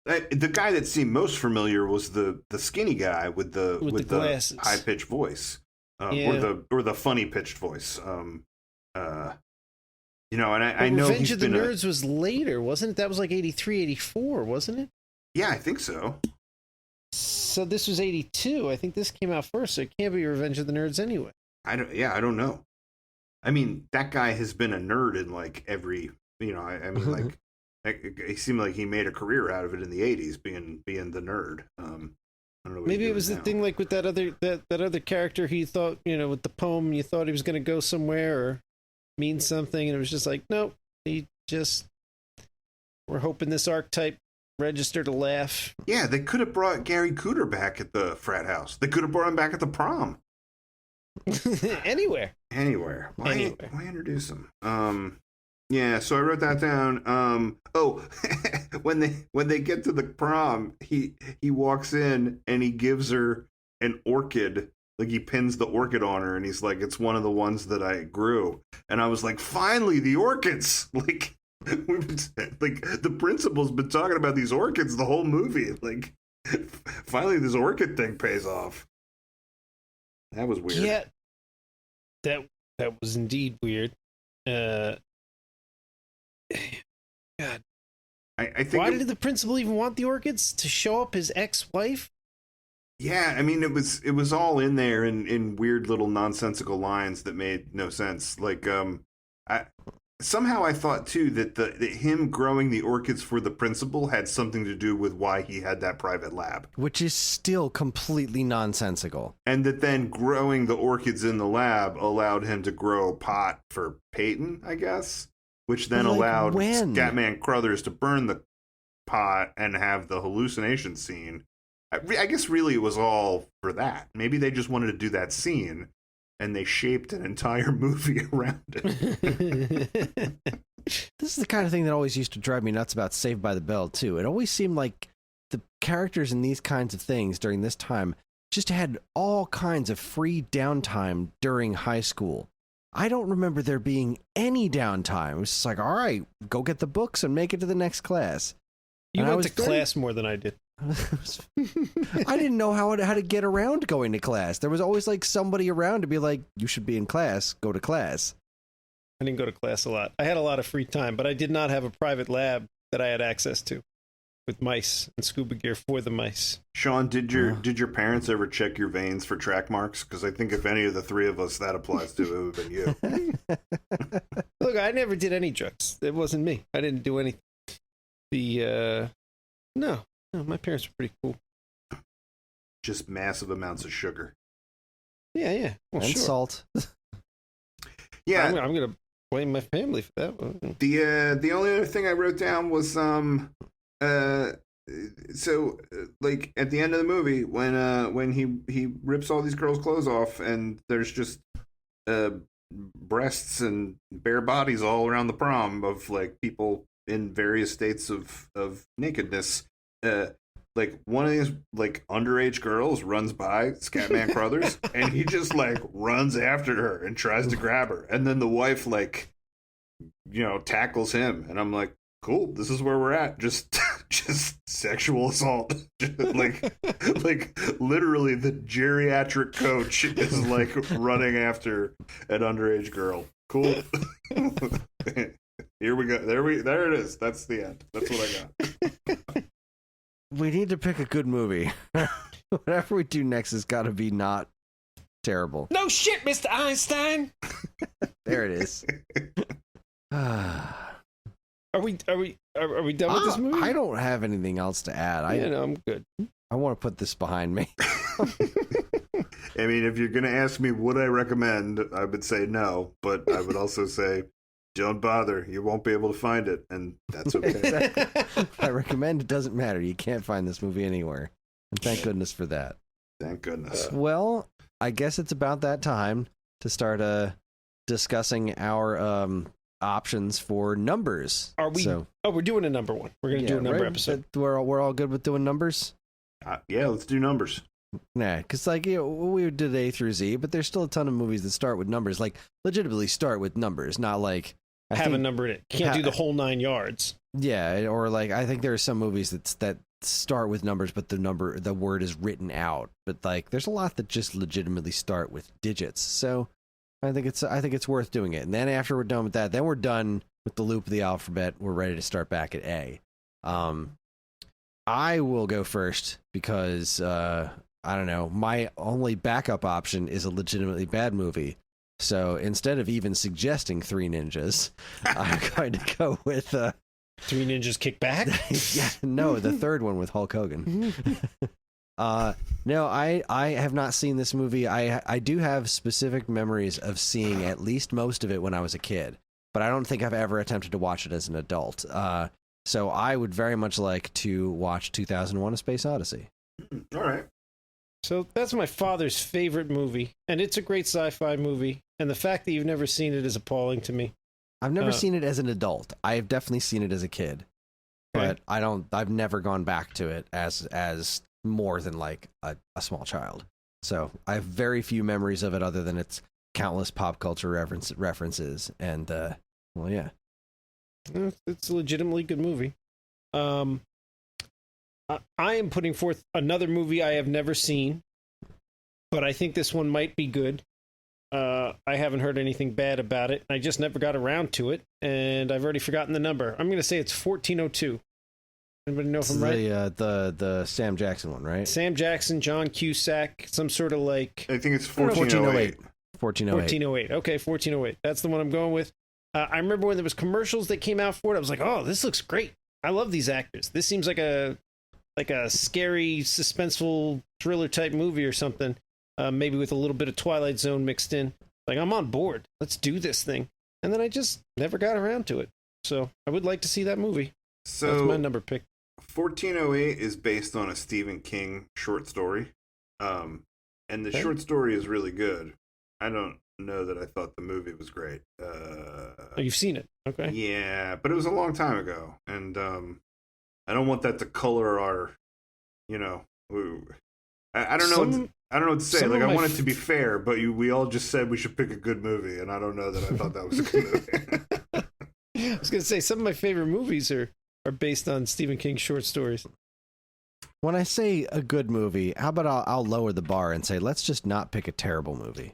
The guy that seemed most familiar was the skinny guy with the glasses, high pitched voice, or the funny pitched voice. And I know Revenge of the Nerds was later, wasn't it? That was like 83, 84, wasn't it? Yeah, I think so. So this was 82. I think this came out first, so it can't be Revenge of the Nerds anyway. I don't know. I mean, that guy has been a nerd in like every, I mean, like, it seemed like he made a career out of it in the 80s, being the nerd. I don't know what maybe it was the thing like with that other character he thought, with the poem, you thought he was going to go somewhere or mean something, and it was just like, nope, we're hoping this archetype registered a laugh. Yeah, they could have brought Gary Cooter back at the frat house. They could have brought him back at the prom. Anywhere. Why introduce him? Yeah, so I wrote that down. When they get to the prom, he walks in and he gives her an orchid. Like he pins the orchid on her and he's like, it's one of the ones that I grew. And I was like, finally, the orchids. Like the principal's been talking about these orchids the whole movie. Like finally this orchid thing pays off. That was weird. Yeah. That was indeed weird. God. I think why did the principal even want the orchids? To show up his ex-wife? Yeah, I mean it was all in there in weird little nonsensical lines that made no sense. Like I thought too that that him growing the orchids for the principal had something to do with why he had that private lab, which is still completely nonsensical. And that then growing the orchids in the lab allowed him to grow pot for Peyton, I guess, which then allowed Scatman Crothers to burn the pot and have the hallucination scene. I guess really it was all for that. Maybe they just wanted to do that scene and they shaped an entire movie around it. This is the kind of thing that always used to drive me nuts about Saved by the Bell, too. It always seemed like the characters in these kinds of things during this time just had all kinds of free downtime during high school. I don't remember there being any downtime. It was just like, all right, go get the books and make it to the next class. You went to class more than I did. I didn't know how to get around going to class. There was always like somebody around to be like, you should be in class, go to class. I didn't go to class a lot. I had a lot of free time, but I did not have a private lab that I had access to with mice and scuba gear for the mice. Sean, did your parents ever check your veins for track marks? Because I think if any of the three of us that applies to, it would have been you. Look, I never did any drugs. It wasn't me. I didn't do anything. No, my parents were pretty cool. Just massive amounts of sugar. Yeah. Well, and sure. salt. Yeah, I'm gonna blame my family for that one. The only other thing I wrote down was like at the end of the movie when he rips all these girls' clothes off and there's just breasts and bare bodies all around the prom of like people in various states of nakedness. Like one of these like underage girls runs by Scatman Crothers and he just like runs after her and tries to grab her, and then the wife like tackles him, and I'm like, cool, this is where we're at. Just sexual assault. like literally the geriatric coach is like running after an underage girl. Cool. Here we go. There it is. That's the end. That's what I got. We need to pick a good movie. Whatever we do next has got to be not terrible. No shit, Mr. Einstein. There it is. Are we done with this movie? I don't have anything else to add. I'm good. I want to put this behind me. I mean, if you're going to ask me would I recommend, I would say no, but I would also say don't bother. You won't be able to find it, and that's okay. Exactly. I recommend it doesn't matter. You can't find this movie anywhere. And thank goodness for that. Thank goodness. Well, I guess it's about that time to start discussing our options for numbers. Are we? So, we're doing a number one. We're going to do a number episode. We're all good with doing numbers? Yeah, let's do numbers. Nah, because we did A through Z, but there's still a ton of movies that start with numbers, like legitimately start with numbers, not like have a number in it. You can't do the whole 9 yards. Yeah, or like I think there are some movies that start with numbers, but the word is written out. But like, there's a lot that just legitimately start with digits. So I think it's worth doing it. And then after we're done with that, then we're done with the loop of the alphabet. We're ready to start back at A. I will go first because I don't know. My only backup option is a legitimately bad movie. So instead of even suggesting Three Ninjas, I'm going to go with Three Ninjas Kick Back. Yeah, no, the third one with Hulk Hogan. No, I have not seen this movie. I do have specific memories of seeing at least most of it when I was a kid, but I don't think I've ever attempted to watch it as an adult. So I would very much like to watch 2001: A Space Odyssey. All right. So that's my father's favorite movie, and it's a great sci-fi movie. And the fact that you've never seen it is appalling to me. I've never seen it as an adult. I've definitely seen it as a kid, but okay. I've never gone back to it as more than like a small child. So I have very few memories of it other than its countless pop culture references. And, well, yeah. It's a legitimately good movie. I am putting forth another movie I have never seen, but I think this one might be good. I haven't heard anything bad about it. I just never got around to it, and I've already forgotten the number. I'm going to say it's 1402. Anybody know if I'm right? The Sam Jackson one, right? Sam Jackson, John Cusack, some sort of like... I think it's 1408. 1408. Okay, 1408. That's the one I'm going with. I remember when there was commercials that came out for it, I was like, oh, this looks great. I love these actors. This seems like a scary, suspenseful thriller type movie or something. Maybe with a little bit of Twilight Zone mixed in. Like, I'm on board. Let's do this thing. And then I just never got around to it. So I would like to see that movie. So that's my number pick. 1408 is based on a Stephen King short story. And the short story is really good. I don't know that I thought the movie was great. Oh, you've seen it. Okay. Yeah, but it was a long time ago. And I don't want that to color our, I don't know. I don't know what to say. Like, I want it to be fair, but we all just said we should pick a good movie, and I don't know that I thought that was a good movie. I was going to say, some of my favorite movies are based on Stephen King short stories. When I say a good movie, how about I'll lower the bar and say, let's just not pick a terrible movie.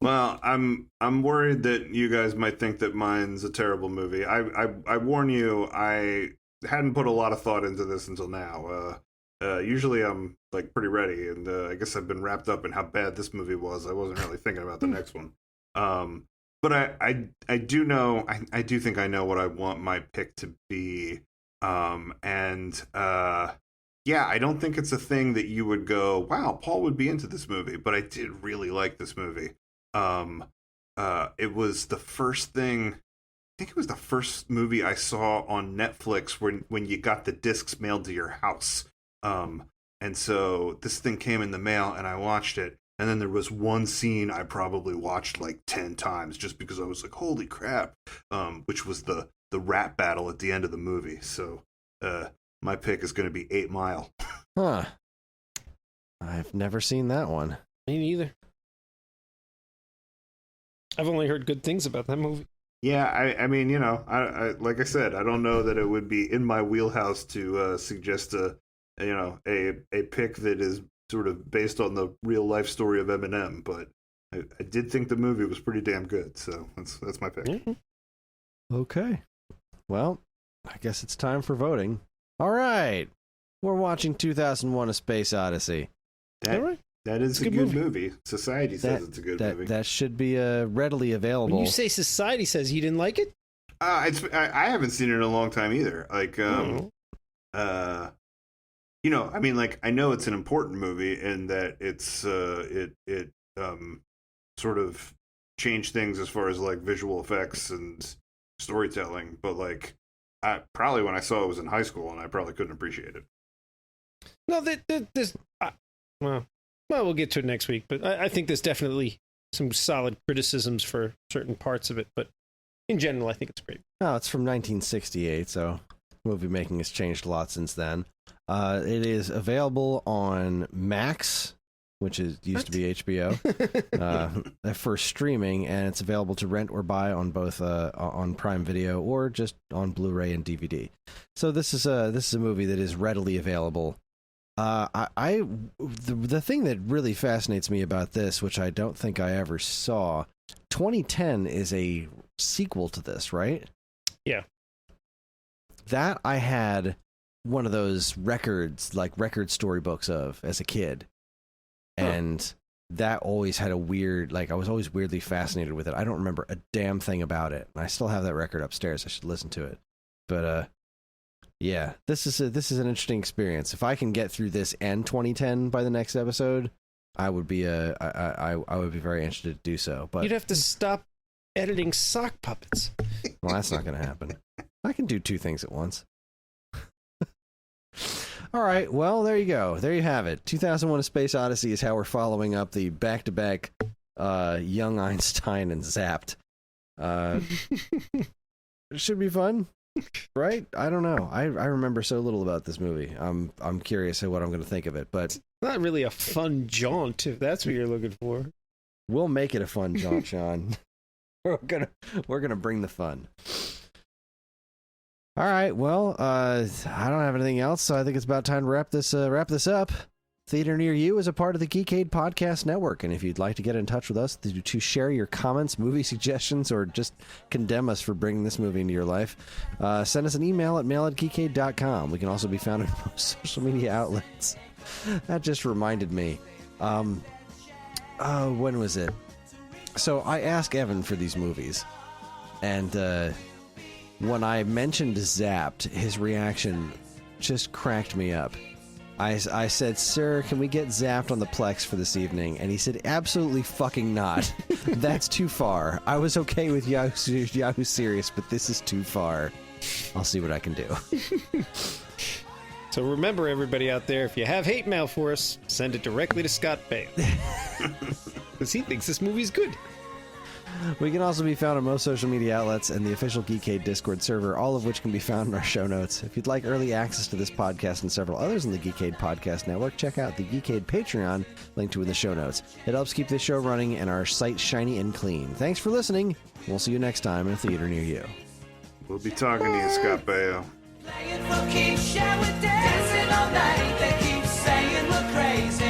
Well, I'm worried that you guys might think that mine's a terrible movie. I warn you, I hadn't put a lot of thought into this until now. Usually I'm like pretty ready, and I guess I've been wrapped up in how bad this movie was. I wasn't really thinking about the next one. But I do know, I do think I know what I want my pick to be. Yeah, I don't think it's a thing that you would go, wow, Paul would be into this movie, but I did really like this movie. It was the first thing, I think it was the first movie I saw on Netflix when you got the discs mailed to your house. And so this thing came in the mail and I watched it, And then there was one scene I probably watched like 10 times just because I was like, holy crap, which was the rap battle at the end of the movie. So my pick is going to be 8 Mile. Huh. I've never seen that one. Me neither. I've only heard good things about that movie. Yeah, I mean, you know, I like I said, I don't know that it would be in my wheelhouse to suggest a pick that is sort of based on the real life story of Eminem, but I did think the movie was pretty damn good, so that's my pick. Mm-hmm. Okay. Well, I guess it's time for voting. All right. We're watching 2001: A Space Odyssey. All right. That is a good movie. Society says it's a good movie. That should be readily available. When you say society says you didn't like it? I haven't seen it in a long time either. Like, you know, I mean, like, I know it's an important movie and that it's it sort of changed things as far as like visual effects and storytelling. But like, probably when I saw it was in high school, and I probably couldn't appreciate it. No, there's well, we'll get to it next week, but I think there's definitely some solid criticisms for certain parts of it, but in general, I think it's great. Oh, it's from 1968, so movie making has changed a lot since then. It is available on Max, which used to be HBO, for streaming, and it's available to rent or buy on both on Prime Video or just on Blu-ray and DVD. So this is a movie that is readily available. The thing that really fascinates me about this, which I don't think I ever saw, 2010 is a sequel to this, right? Yeah. That I had one of those records, like record storybooks of as a kid. And that always had a weird, like, I was always weirdly fascinated with it. I don't remember a damn thing about it. I still have that record upstairs. I should listen to it. But, yeah, this is an interesting experience. If I can get through this and 2010 by the next episode, I would be I would be very interested to do so. But you'd have to stop editing sock puppets. Well, that's not going to happen. I can do two things at once. All right, well, there you go. There you have it. 2001: A Space Odyssey is how we're following up the back-to-back Young Einstein and Zapped. It should be fun. Right? I don't know. I remember so little about this movie. I'm curious at what I'm going to think of it, but it's not really a fun jaunt if that's what you're looking for. We'll make it a fun jaunt, Sean. We're gonna bring the fun. All right. Well, I don't have anything else, so I think it's about time to wrap this up. Theater Near You is a part of the Geekade Podcast Network, and if you'd like to get in touch with us to share your comments, movie suggestions, or just condemn us for bringing this movie into your life, send us an email at mail@geekade.com. We can also be found on most social media outlets. That just reminded me. When was it? So I asked Evan for these movies, and when I mentioned Zapped, his reaction just cracked me up. I said, "Sir, can we get Zapped on the Plex for this evening?" And he said, "Absolutely fucking not. That's too far. I was okay with Yahoo Serious, but this is too far. I'll see what I can do." So remember, everybody out there, if you have hate mail for us, send it directly to Scott Bale. Because he thinks this movie's good. We can also be found on most social media outlets and the official Geekade Discord server, all of which can be found in our show notes. If you'd like early access to this podcast and several others in the Geekade Podcast Network, check out the Geekade Patreon, linked to in the show notes. It helps keep this show running and our site shiny and clean. Thanks for listening. We'll see you next time in a theater near you. We'll be talking to you, Scott Baio. Playing for keeps, yeah, we're dancing all night. They keep saying we're crazy.